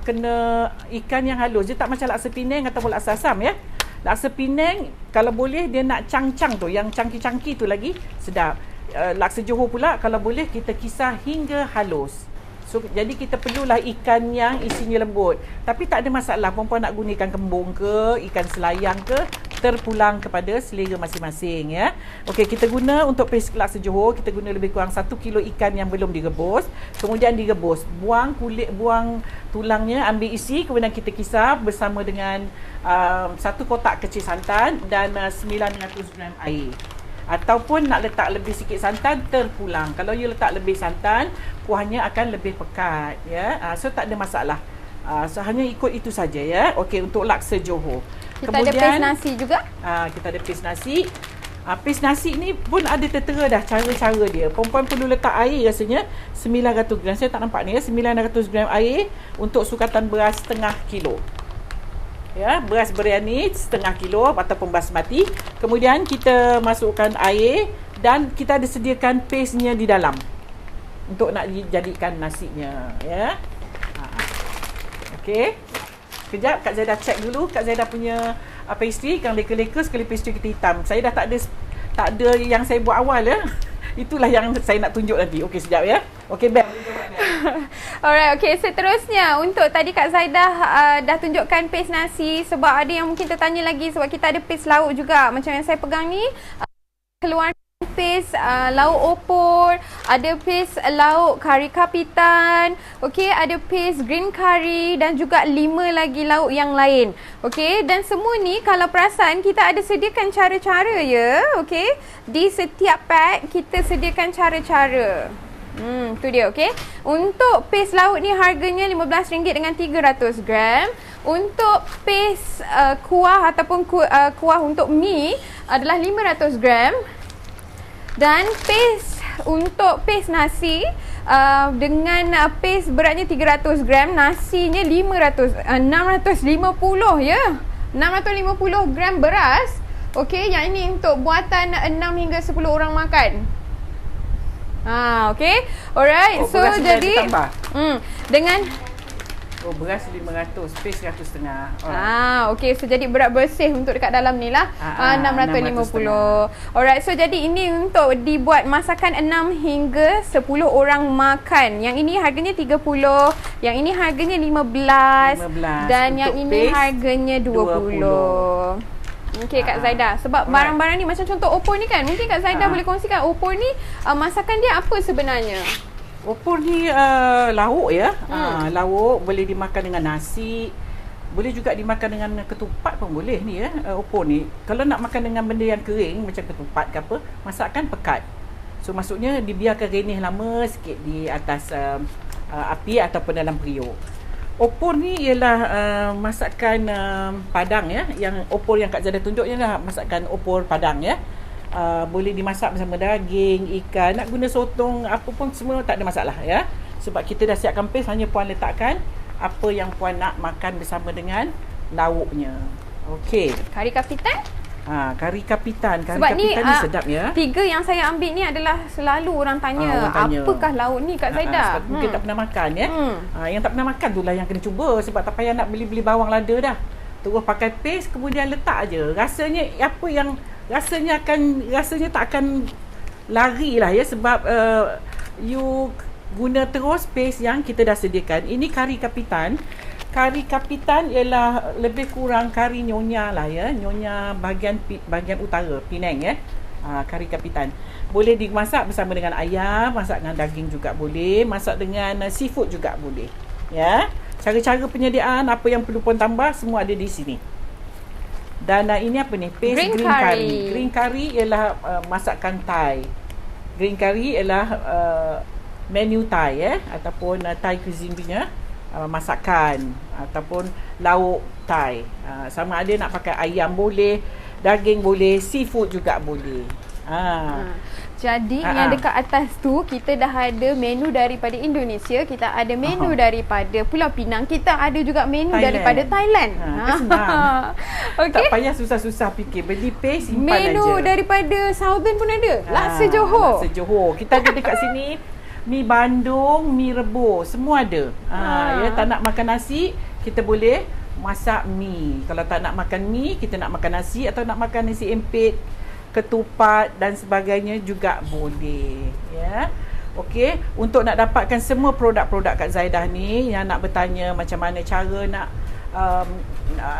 kena ikan yang halus. Dia tak macam laksa Penang ataupun laksa Asam ya. Laksa Penang kalau boleh dia nak cang-cang tu, yang cangki-cangki tu lagi sedap. Laksa Johor pula kalau boleh kita kisar hingga halus. So jadi kita perlulah ikan yang isinya lembut. Tapi tak ada masalah, perempuan nak guna ikan kembung ke, ikan selayang ke, terpulang kepada selera masing-masing ya. Okey, kita guna untuk paste laksa Johor, kita guna lebih kurang 1 kilo ikan yang belum direbus. Kemudian direbus, buang kulit, buang tulangnya, ambil isi, kemudian kita kisar bersama dengan 1 kotak kecil santan dan 900 gram air. Ataupun nak letak lebih sikit santan, terpulang. Kalau you letak lebih santan, kuahnya akan lebih pekat ya. So tak ada masalah. So hanya ikut itu saja ya. Okey, untuk laksa Johor. Kita ada paste nasi juga. Kita ada paste nasi. Paste nasi ni pun ada tertera dah cara-cara dia. Perempuan perlu letak air rasanya 900 gram. Saya tak nampak ni ya. 900 gram air untuk sukatan beras setengah kilo. Ya, beras biryani setengah kilo ataupun basmati. Kemudian kita masukkan air dan kita ada sediakan paste-nya di dalam untuk nak dijadikan nasinya ya. Okey. Kejap Kak Zaidah check dulu. Kak Zaidah punya pastry yang leka-leka sekali pastry kita hitam. Saya dah tak ada yang saya buat awal ya. Itulah yang saya nak tunjuk nanti. Okey, sekejap ya. Okey, Bel. Alright, okey, seterusnya untuk tadi Kak Zaidah dah tunjukkan paste nasi. Sebab ada yang mungkin tertanya lagi, sebab kita ada paste lauk juga. Macam yang saya pegang ni, keluar paste lauk opor, ada paste lauk kari kapitan, okey, ada paste green curry dan juga 5 lagi lauk yang lain. Okey, dan semua ni kalau perasan kita ada sediakan cara-cara ya, okey. Di setiap pack kita sediakan cara-cara. Tu dia, okey. Untuk paste lauk ni harganya RM15 dengan 300 gram. Untuk paste kuah ataupun kuah untuk mi adalah 500 gram. Dan paste untuk paste nasi dengan paste beratnya 300 gram, nasinya 650 ya. 650 gram beras. Okey, yang ini untuk buatan 6 hingga 10 orang makan. Okey. Alright. So jadi dengan So beras 500, space 100.5. Okey. So jadi berat bersih untuk dekat dalam ni lah 650. Alright. So jadi ini untuk dibuat masakan 6 hingga 10 orang makan. Yang ini harganya 30, yang ini harganya 15 dan untuk yang ini harganya 20. Okey Kak Zaidah, sebab barang-barang ni macam contoh opor ni kan, mungkin Kak Zaidah boleh kongsikan opor ni masakan dia apa sebenarnya? Opor ni lauk ya. Lauk boleh dimakan dengan nasi, boleh juga dimakan dengan ketupat pun boleh ni ya. Opor ni kalau nak makan dengan benda yang kering macam ketupat ke apa, masakkan pekat. So maksudnya dibiarkan renih lama sikit di atas api ataupun dalam periuk. Opor ni ialah masakan Padang ya. Yang opor yang Kak Zaidah tunjuk ialah masakan opor Padang ya. Boleh dimasak bersama daging, ikan, nak guna sotong, apa pun semua tak ada masalah ya. Sebab kita dah siapkan paste, hanya puan letakkan apa yang puan nak makan bersama dengan lauknya. Okey. Kari kapitan? Kari kapitan. Kari sebab kapitan ni sedap ya. 3 yang saya ambil ni adalah selalu orang tanya, apakah lauk ni Kak Zaidah? Sebab mungkin tak pernah makan ya. Yang tak pernah makan itulah yang kena cuba, sebab tak payah nak beli-beli bawang lada dah. Terus pakai paste kemudian letak aje. Rasanya apa yang rasanya tak akan lari lah ya, sebab you guna terus paste yang kita dah sediakan. Ini kari kapitan. Kari kapitan ialah lebih kurang kari nyonya lah ya. Nyonya bahagian utara, Penang ya. Kari kapitan. Boleh dimasak bersama dengan ayam, masak dengan daging juga boleh, masak dengan seafood juga boleh. Ya. Cara-cara penyediaan, apa yang perlu pun tambah, semua ada di sini. Dan ini apa ni? Paste green curry. Green curry ialah masakan Thai. Green curry ialah menu Thai ataupun Thai cuisine punya masakan ataupun lauk Thai. Sama ada nak pakai ayam boleh, daging boleh, seafood juga boleh. Jadi yang dekat atas tu kita dah ada menu daripada Indonesia, kita ada menu daripada Pulau Pinang, kita ada juga menu daripada Thailand. Senang. Okay. Tak payah susah-susah fikir, beli paste simpan menu aja. daripada Southern pun ada. Laksa Johor. Laksa Johor. Kita ada dekat sini mi Bandung, mi rebus, semua ada. Ya, tak nak makan nasi, kita boleh masak mi. Kalau tak nak makan mi, kita nak makan nasi atau nak makan nasi empit, ketupat dan sebagainya juga boleh ya. Okey, untuk nak dapatkan semua produk-produk Kak Zaidah ni, yang nak bertanya macam mana cara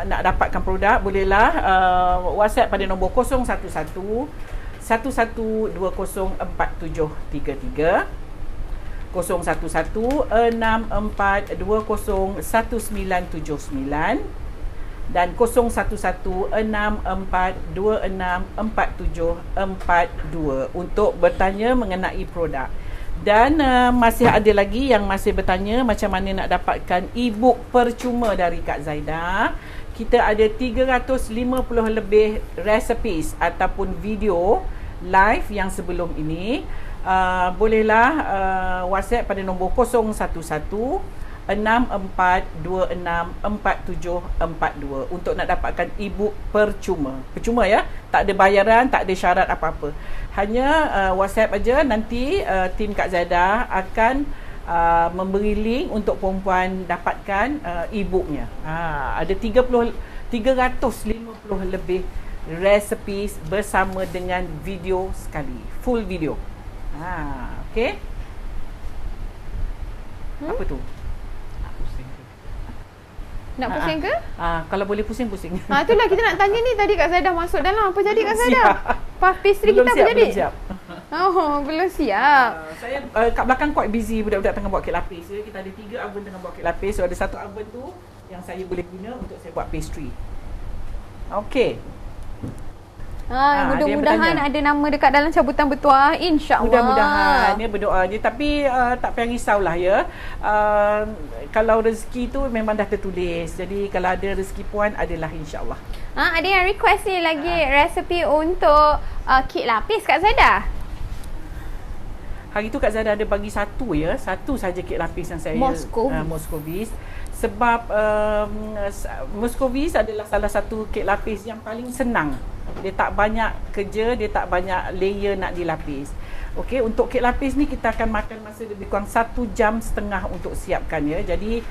nak dapatkan produk, bolehlah WhatsApp pada nombor 011 11204733 011-6420199 dan 0116426742 untuk bertanya mengenai produk. Dan masih ada lagi yang masih bertanya macam mana nak dapatkan e-book percuma dari Kak Zaidah. Kita ada 350 lebih recipes ataupun video live yang sebelum ini. Bolehlah WhatsApp pada nombor 011-6426742 untuk nak dapatkan e-book percuma. Percuma ya, tak ada bayaran, tak ada syarat apa-apa. Hanya WhatsApp aja, nanti tim Kak Zaidah akan memberi link untuk perempuan dapatkan e-booknya. Ada 350 lebih recipes bersama dengan video sekali, full video. Okey. Apa tu? Nak pusing ke? Kalau boleh pusing-pusing. Itulah kita nak tanya ni, tadi Kak Zaidah masuk dalam. Apa jadi Kak Zaidah? Puff pastry kita apa jadi? Belum siap. Belum siap. Saya kat belakang quite busy, budak-budak tengah buat kek lapis. Kita ada 3 oven tengah buat kek lapis. So ada satu oven tu yang saya boleh guna untuk saya buat pastry. Okey. Mudah-mudahan ada nama dekat dalam cabutan bertuah, insya-Allah. Mudah-mudahan ya, berdoa je, tapi tak payah risaulah ya. Kalau rezeki tu memang dah tertulis. Jadi kalau ada rezeki puan, adalah insya-Allah. Ada yang request ni lagi resepi untuk kek lapis Kak Zaidah. Hari tu Kak Zaidah ada bagi satu saja kek lapis yang saya Moscovis. Sebab Moscovis adalah salah satu kek lapis yang paling senang. Dia tak banyak kerja, dia tak banyak layer nak dilapis. Okey, untuk kek lapis ni kita akan makan masa lebih kurang 1.5 jam untuk siapkan ya. Jadi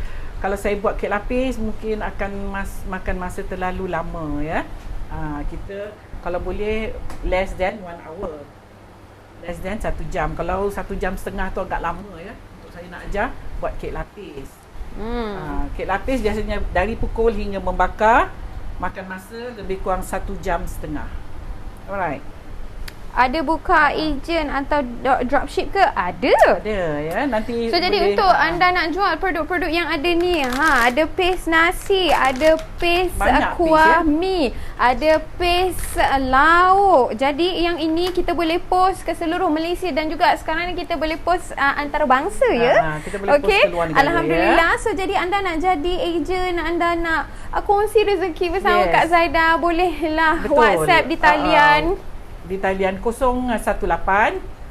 kalau saya buat kek lapis mungkin akan makan masa terlalu lama ya. Kita kalau boleh less than 1 hour. Less than 1 jam. Kalau 1 jam setengah tu agak lama ya untuk saya nak ajar buat kek lapis. Kek lapis biasanya dari pukul hingga membakar makan masa lebih kurang 1 jam setengah. Alright. Ada buka ejen atau dropship ke? Ada. Ada ya. Nanti So jadi untuk anda nak jual produk-produk yang ada ni, ada paste nasi, ada paste kuah mi, ada paste lauk. Jadi yang ini kita boleh post ke seluruh Malaysia dan juga sekarang ni kita boleh post antarabangsa ya. Kita boleh post ke luar negara. Alhamdulillah. So jadi anda nak jadi ejen, anda nak kongsi rezeki bersama Kak Zaidah, bolehlah WhatsApp di talian di talian 018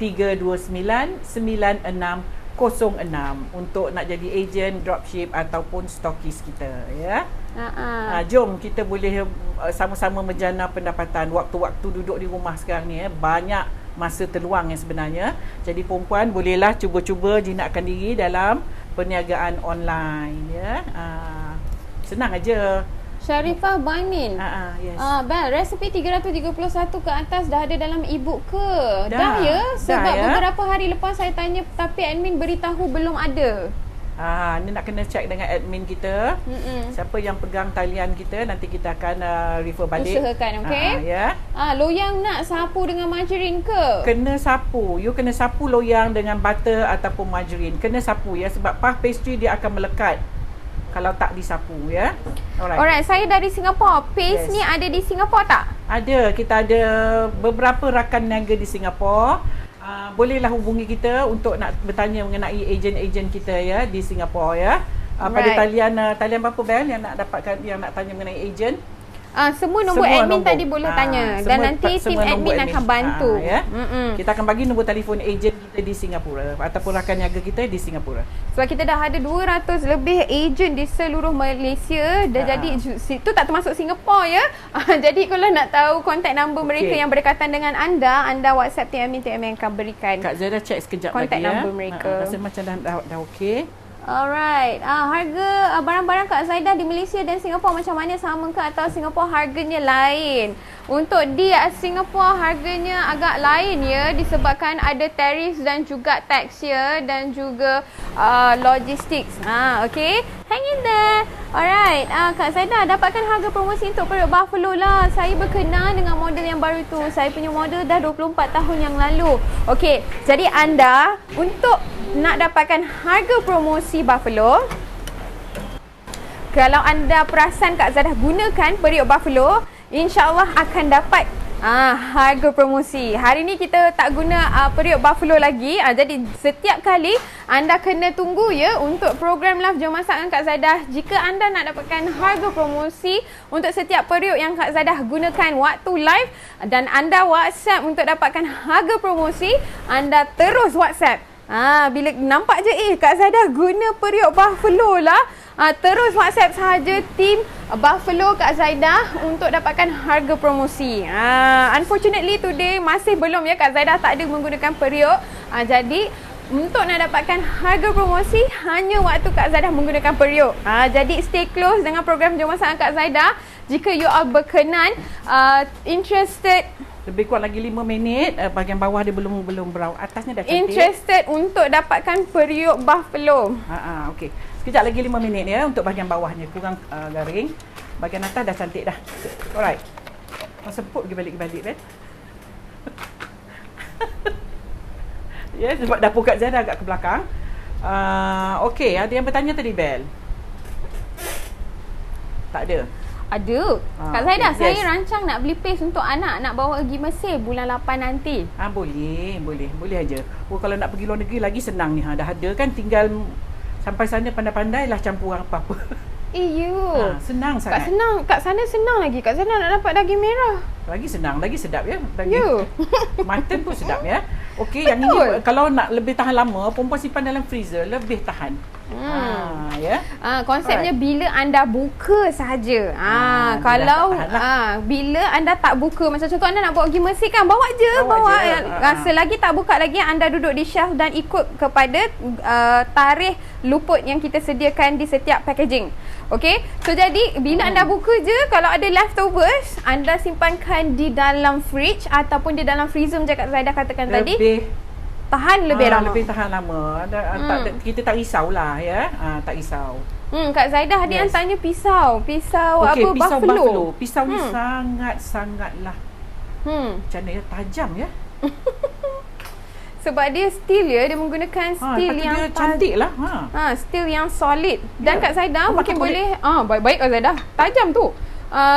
329 9606 untuk nak jadi ejen, dropship ataupun stokis kita ya. Jom kita boleh sama-sama menjana pendapatan. Waktu-waktu duduk di rumah sekarang ni banyak masa terluang yang sebenarnya. Jadi perempuan bolehlah cuba-cuba jinakkan diri dalam perniagaan online ya. Senang aja. Sharifah Bainin. Yes. Bel, resepi 331 ke atas dah ada dalam e-book ke? Dah ya? Sebab beberapa hari lepas saya tanya tapi admin beritahu belum ada. Ni nak kena check dengan admin kita. Siapa yang pegang talian kita, nanti kita akan refer balik. Usahakan, okey? Ya. Loyang nak sapu dengan margarin ke? Kena sapu. You kena sapu loyang dengan butter ataupun margarin. Kena sapu ya, sebab puff pastry dia akan melekat kalau tak disapu ya. Alright, saya dari Singapura. Paste ni ada di Singapura tak? Ada, kita ada beberapa rakan niaga di Singapura. Bolehlah hubungi kita untuk nak bertanya mengenai ejen-ejen kita ya di Singapura ya. Pada talian berapa Bel yang nak dapatkan, yang nak tanya mengenai ejen? Semua nombor admin tadi boleh tanya dan nanti tim admin akan bantu. Kita akan bagi nombor telefon ejen kita di Singapura ataupun rakan niaga kita di Singapura. Sebab kita dah ada 200 lebih ejen di seluruh Malaysia. Jadi itu tak termasuk Singapura ya. Jadi kalau nak tahu kontak number mereka yang berdekatan dengan anda WhatsApp tim admin akan berikan. Kak Zaidah check sekejap kontak lagi ya. Kontak number mereka. Rasa macam dah okey. Alright. Harga barang-barang Kak Zaidah di Malaysia dan Singapura macam mana, sama ke atau Singapura harganya lain? Untuk di Singapura harganya agak lain ya, disebabkan ada tarif dan juga tax ya, dan juga logistics. Okay. Hang in there. Alright. Kak Zaidah dapatkan harga promosi untuk periuk Buffalo lah. Saya berkenan dengan model yang baru tu. Saya punya model dah 24 tahun yang lalu. Okay. Jadi anda untuk nak dapatkan harga promosi Buffalo, kalau anda perasan Kak Zaidah gunakan periuk Buffalo, InsyaAllah akan dapat harga promosi. Hari ni kita tak guna periuk Buffalo lagi. Jadi setiap kali anda kena tunggu ya untuk program Live Jom Masak dengan Kak Zaidah. Jika anda nak dapatkan harga promosi untuk setiap periuk yang Kak Zaidah gunakan waktu live dan anda WhatsApp untuk dapatkan harga promosi, anda terus WhatsApp. Bila nampak je Kak Zaidah guna periuk Buffalo lah, terus WhatsApp sahaja tim Buffalo Kak Zaidah untuk dapatkan harga promosi. Unfortunately today masih belum ya, Kak Zaidah tak ada menggunakan periuk. Jadi untuk nak dapatkan harga promosi hanya waktu Kak Zaidah menggunakan periuk. Jadi stay close dengan program Jom Masak dengan Kak Zaidah. Jika you are berkenan, interested, lebih kurang lagi 5 minit. Bahagian bawah dia belum brown. Atasnya dah cantik. Interested untuk dapatkan periuk Buffalo. Okey. Sekejap lagi 5 minit ya untuk bahagian bawahnya kurang garing. Bahagian atas dah cantik dah. Alright. Semput pergi balik-balik kan. Ya, sebab dapur Kak Zaidah agak ke belakang. Okey, ada yang bertanya tadi Bel? Tak ada. Ada. Kak Zaidah, saya rancang nak beli paste untuk anak, nak bawa pergi Mesir bulan 8 nanti. Boleh aja. Kalau nak pergi luar negeri lagi senang ni. Dah ada kan, tinggal sampai sana pandai-pandailah campur apa-apa. Senang sangat. Kat sana senang lagi. Kat sana nak dapat daging merah. Lagi senang, lagi sedap ya. Daging mutton pun sedap ya. Okey, yang ini kalau nak lebih tahan lama, perempuan simpan dalam freezer lebih tahan. Ya. Konsepnya bila anda buka sahaja. Kalau bila anda tak buka, macam contoh anda nak bawa pergi masjid kan, bawa je. Selagi tak buka lagi, anda duduk di shelf dan ikut kepada tarikh luput yang kita sediakan di setiap packaging. Okey, so jadi bila anda buka je, kalau ada leftovers, anda simpankan di dalam fridge ataupun di dalam freezer macam Kak Zaidah katakan tadi. Tahan lebih lama. Lebih tahan lama. Kita tak risaulah ya. Tak risau. Kak Zaidah ada yang tanya pisau. Pisau pisau buffalo. Pisau ni sangat-sangatlah. Macam mana ya? Tajam ya. Sebab dia steel ya, dia menggunakan steel yang dia cantik lah. Steel yang solid. Dan Kak Zaidah mungkin boleh baik-baik Kak Zaidah. Tajam tu.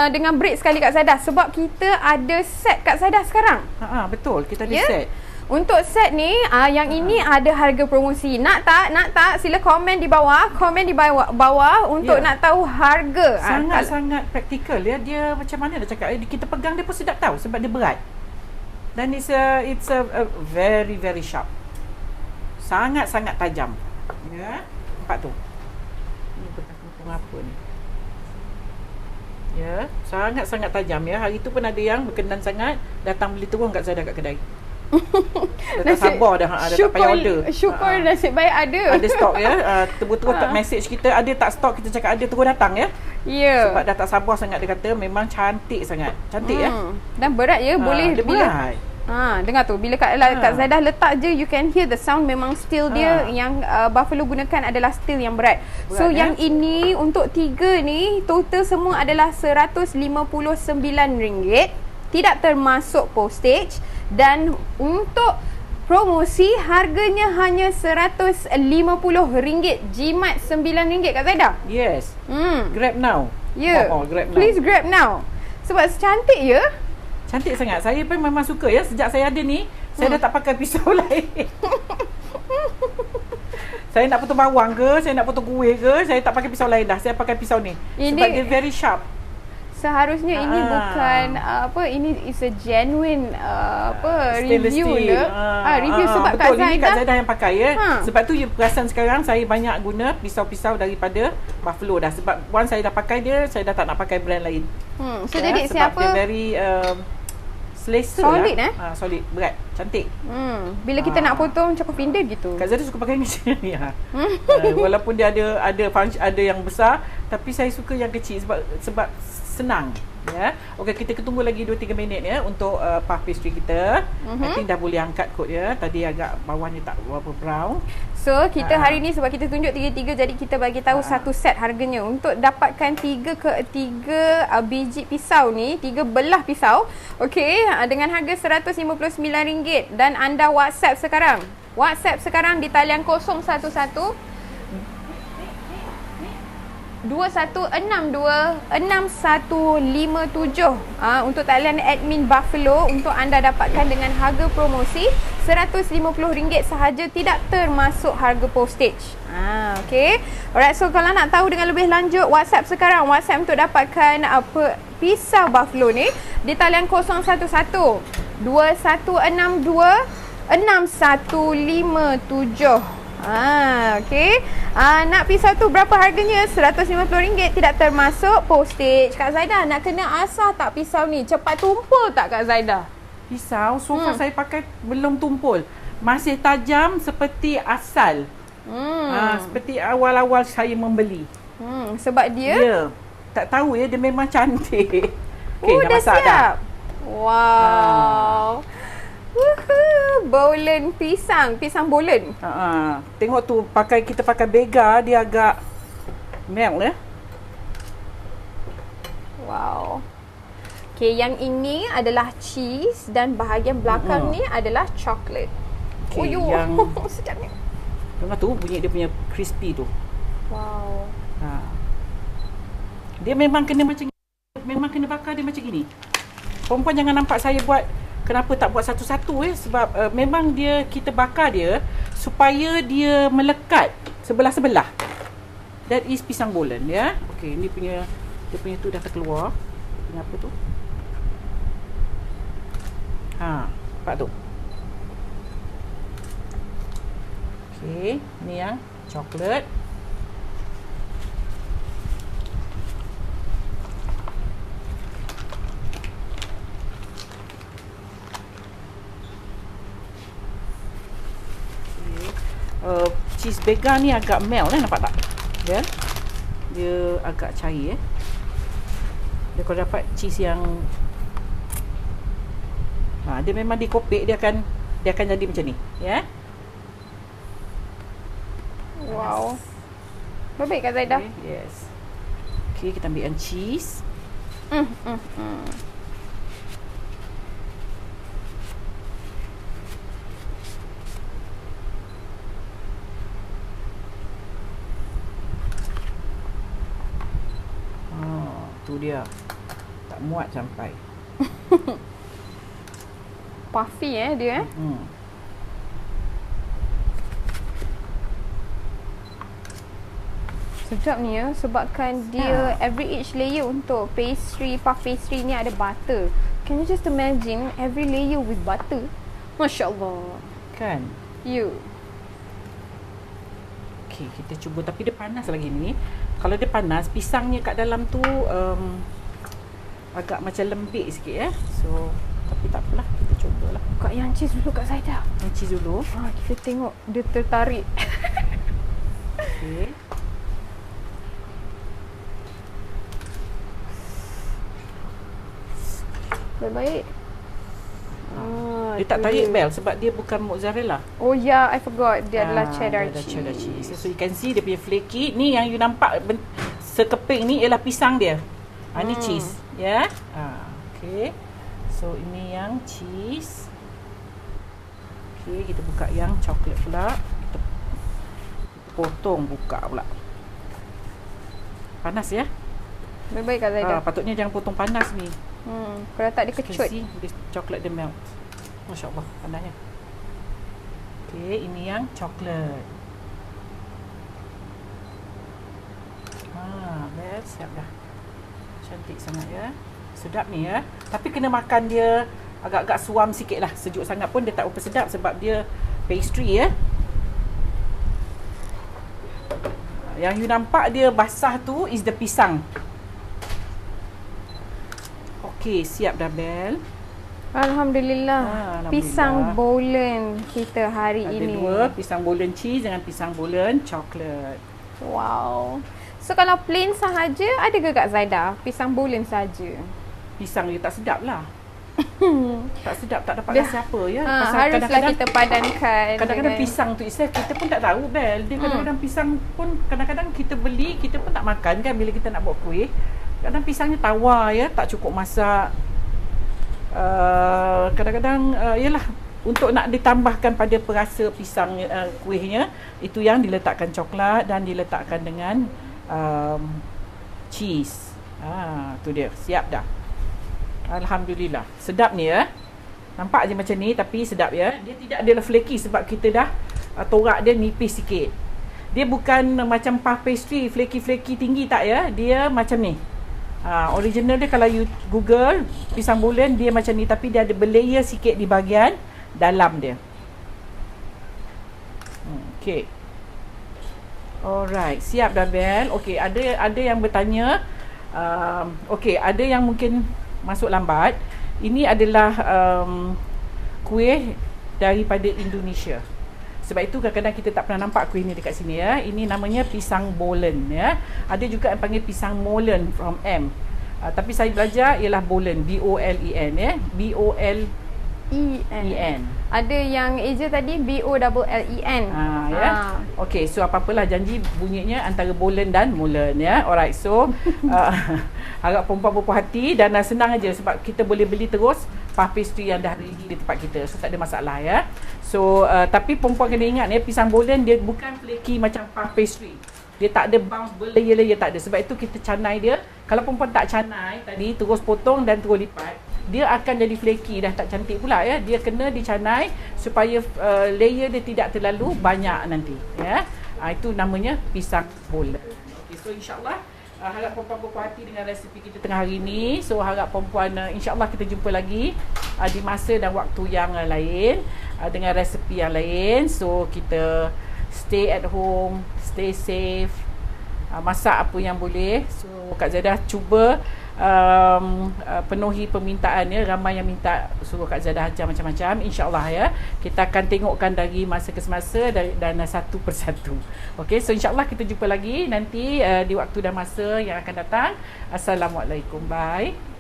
Dengan break sekali Kak Zaidah, sebab kita ada set Kak Zaidah sekarang. Betul, kita ada set. Untuk set ni, yang ini ada harga promosi. Nak tak? Sila komen di bawah. Untuk nak tahu harga. Sangat-sangat praktikal ya. Dia macam mana nak cakap, kita pegang dia pun sedap tahu sebab dia berat. Dan it's a very very sharp. Sangat-sangat tajam. Ya. Nampak tu. Ni betul apa ni? Ya, sangat-sangat tajam ya. Hari tu pun ada yang berkenan sangat datang beli turun kat Zaidah kat kedai. Dah tak sabar dah, tak payah order. Syukur nasib baik ada. Ada stok ya. Terus tak message kita, ada tak stok, kita cakap ada, terus datang ya. Ya. Sebab dah tak sabar sangat, dia kata memang cantik sangat. Cantik ya. Dan berat ya, boleh dia berat. Dengar tu, bila Kak Zaidah letak je, you can hear the sound. Memang steel dia yang Buffalo gunakan adalah steel yang berat. So yang ini untuk 3 ni total semua adalah RM159, tidak termasuk postage. Dan untuk promosi harganya hanya RM150. Jimat RM9 Kak Zaidah. Yes. Grab now. Ya. Grab now. Please grab now. Sebab cantik ya. Cantik sangat. Saya pun memang suka ya. Sejak saya ada ni, saya dah tak pakai pisau lain. Saya nak potong bawang ke, saya nak potong kuih ke, saya tak pakai pisau lain dah. Saya pakai pisau ni. Sebab dia very sharp. Seharusnya ini bukan ini is a genuine review lah. Review sebab betul, Kak Zaidah. Ini Kak Zaidah yang pakai ya. Sebab tu you perasan sekarang saya banyak guna pisau-pisau daripada Buffalo dah. Sebab once saya dah pakai dia, saya dah tak nak pakai brand lain. So jadi sebab siapa dia very selesa solid lah. Solid, berat, cantik. Bila kita nak potong macam Finder gitu. Kak Zaidah suka pakai macam ni. Walaupun dia ada yang besar, tapi saya suka yang kecil sebab senang ya. Okey, kita tunggu lagi 2-3 minit ya untuk puff pastry kita. I think dah boleh angkat kot ya. Tadi agak bawahnya tak berapa brown. So kita hari ni sebab kita tunjuk 3 jadi kita bagi tahu satu set harganya. Untuk dapatkan 3 biji pisau ni, 3 belah pisau, okey, dengan harga RM159 dan anda WhatsApp sekarang. WhatsApp sekarang di talian 011 2162-6157 untuk talian admin Buffalo, untuk anda dapatkan dengan harga promosi RM150 sahaja, tidak termasuk harga postage. Okay. Alright, so kalau nak tahu dengan lebih lanjut, WhatsApp sekarang. WhatsApp untuk dapatkan pisau Buffalo ni di talian 011-2162-6157. Okey. Nak pisau tu berapa harganya? RM150, tidak termasuk postage. Kak Zaidah, nak kena asah tak pisau ni? Cepat tumpul tak Kak Zaidah? Pisau so far saya pakai belum tumpul. Masih tajam seperti asal. Seperti awal-awal saya membeli. Sebab dia? Ya. Tak tahu ya, dia memang cantik. Okey, dah dah masak siap. dah. Wow. Bolen pisang bolen. Tengok tu, kita pakai bega, dia agak melt ya. Wow. Okay, yang ini adalah cheese dan bahagian belakang ni adalah coklat. Okay, yang sedapnya. Tengok tu, bunyi dia punya crispy tu. Wow. Dia memang kena macam ni. Memang kena bakar dia macam gini. Perempuan jangan nampak saya buat. Kenapa tak buat satu-satu sebab memang kita bakar dia supaya dia melekat sebelah-sebelah. That is pisang bolen ya. Okey, ni dia punya tu dah terkeluar. Punya apa tu? Nampak tu. Okey, ni yang coklat. cheese Bega ni agak melt nampak tak? Dia agak cair Dia kalau dapat cheese yang dia memang dikopek dia akan jadi macam ni, ya. Wow. Baik Kak Zaidah. Okay, yes. Okay, kita ambil yang cheese. Tu dia. Tak muat sampai. Puffy dia. Sedap ni ya, sebabkan dia every each layer untuk puff pastry ni ada butter. Can you just imagine every layer with butter? Masya Allah. Kan? You. Okay, kita cuba. Tapi dia panas lagi ni. Kalau dia panas, pisangnya kat dalam tu agak macam lembik sikit So, tapi tak apalah, kita cubalah. Buka yang cheese dulu Kak Zaidah. Yang cheese dulu. Kita tengok dia tertarik. Okay. Baik-baik. Dia tak tarik bel sebab dia bukan mozzarella. Oh ya, I forgot. Dia adalah cheddar dia cheese. Cheddar cheese. So you can see dia punya flaky. Ni yang you nampak sekeping ni ialah pisang dia. Ni cheese, ya. Okay. So ini yang cheese. Okay, kita buka yang coklat pula. Kita potong buka pula. Panas ya? Baik-baik Kak Zaidah. Patutnya jangan potong panas ni. Kalau tak dia kecut. This coklat dia melt. Masya Allah, pandainya. Okay, ini yang coklat. Siap dah. Cantik sangat ya. Sedap ni ya. Tapi kena makan dia agak-agak suam sikit lah. Sejuk sangat pun dia tak berapa sedap sebab dia pastry ya. Yang you nampak dia basah tu is the pisang. Okey, siap dah Bel. Alhamdulillah. Pisang bolen kita hari ini. Ada 2, pisang bolen cheese dengan pisang bolen coklat. Wow. So kalau plain sahaja, ada ke Kak Zaidah? Pisang bolen saja. Pisang dia tak sedap lah. Tak sedap, tak dapat rasa apa ya. Haruslah kita padankan. Kadang-kadang pisang tu istilah kita pun tak tahu Bel. Dia kadang-kadang pisang pun kadang-kadang kita beli, kita pun tak makan kan bila kita nak buat kuih. Kadang pisangnya tawar ya, tak cukup masak. Kadang-kadang yalah, untuk nak ditambahkan pada perasa pisang kuihnya, itu yang diletakkan coklat dan diletakkan dengan cheese. Tu dia, siap dah. Alhamdulillah. Sedap ni ya. Nampak je macam ni tapi sedap ya. Dia tidak adalah flaky sebab kita dah torak dia nipis sikit. Dia bukan macam puff pastry flaky-flaky tinggi tak ya. Dia macam ni. Original dia kalau you Google pisang bolen dia macam ni tapi dia ada berlayer sikit di bahagian dalam dia. Okay. Alright, siap dah Bel. Okay, ada yang bertanya. Okay, ada yang mungkin masuk lambat. Ini adalah kuih daripada Indonesia. Sebab itu kadang-kadang kita tak pernah nampak kuih ni dekat sini ya. Ini namanya pisang bolen ya. Ada juga yang panggil pisang molen from M. Tapi saya belajar ialah bolen, B-O-L-E-N ya. B-O-L-E-N. Ada yang Asia tadi B-O-L-L-E-N. Ya. Okey, so apa-apalah janji bunyinya antara bolen dan molen ya. Alright. So harap perempuan berpuas hati dan senang aja sebab kita boleh beli terus puff pastry yang dah ready di tempat kita. So tak ada masalah ya. So tapi perempuan kena ingat ya, pisang bolen dia bukan flaky macam puff pastry. Dia tak ada bounce berlayer-layer, tak ada. Sebab itu kita canai dia. Kalau perempuan tak canai tadi, terus potong dan terus lipat, dia akan jadi flaky, dah tak cantik pula ya. Dia kena dicanai supaya layer dia tidak terlalu banyak nanti ya. Itu namanya pisang bolen. Okay, so insyaAllah harap perempuan berpuas hati dengan resipi kita tengah hari ni. So harap perempuan insyaAllah kita jumpa lagi di masa dan waktu yang lain dengan resipi yang lain. So kita stay at home, stay safe, masak apa yang boleh. So Kak Zaida cuba penuhi permintaannya. Ramai yang minta suruh Kak Zaida ajar macam-macam. InsyaAllah ya, kita akan tengokkan dari masa ke semasa dan satu persatu. Okey, so insyaAllah kita jumpa lagi nanti di waktu dan masa yang akan datang. Assalamualaikum. Bye.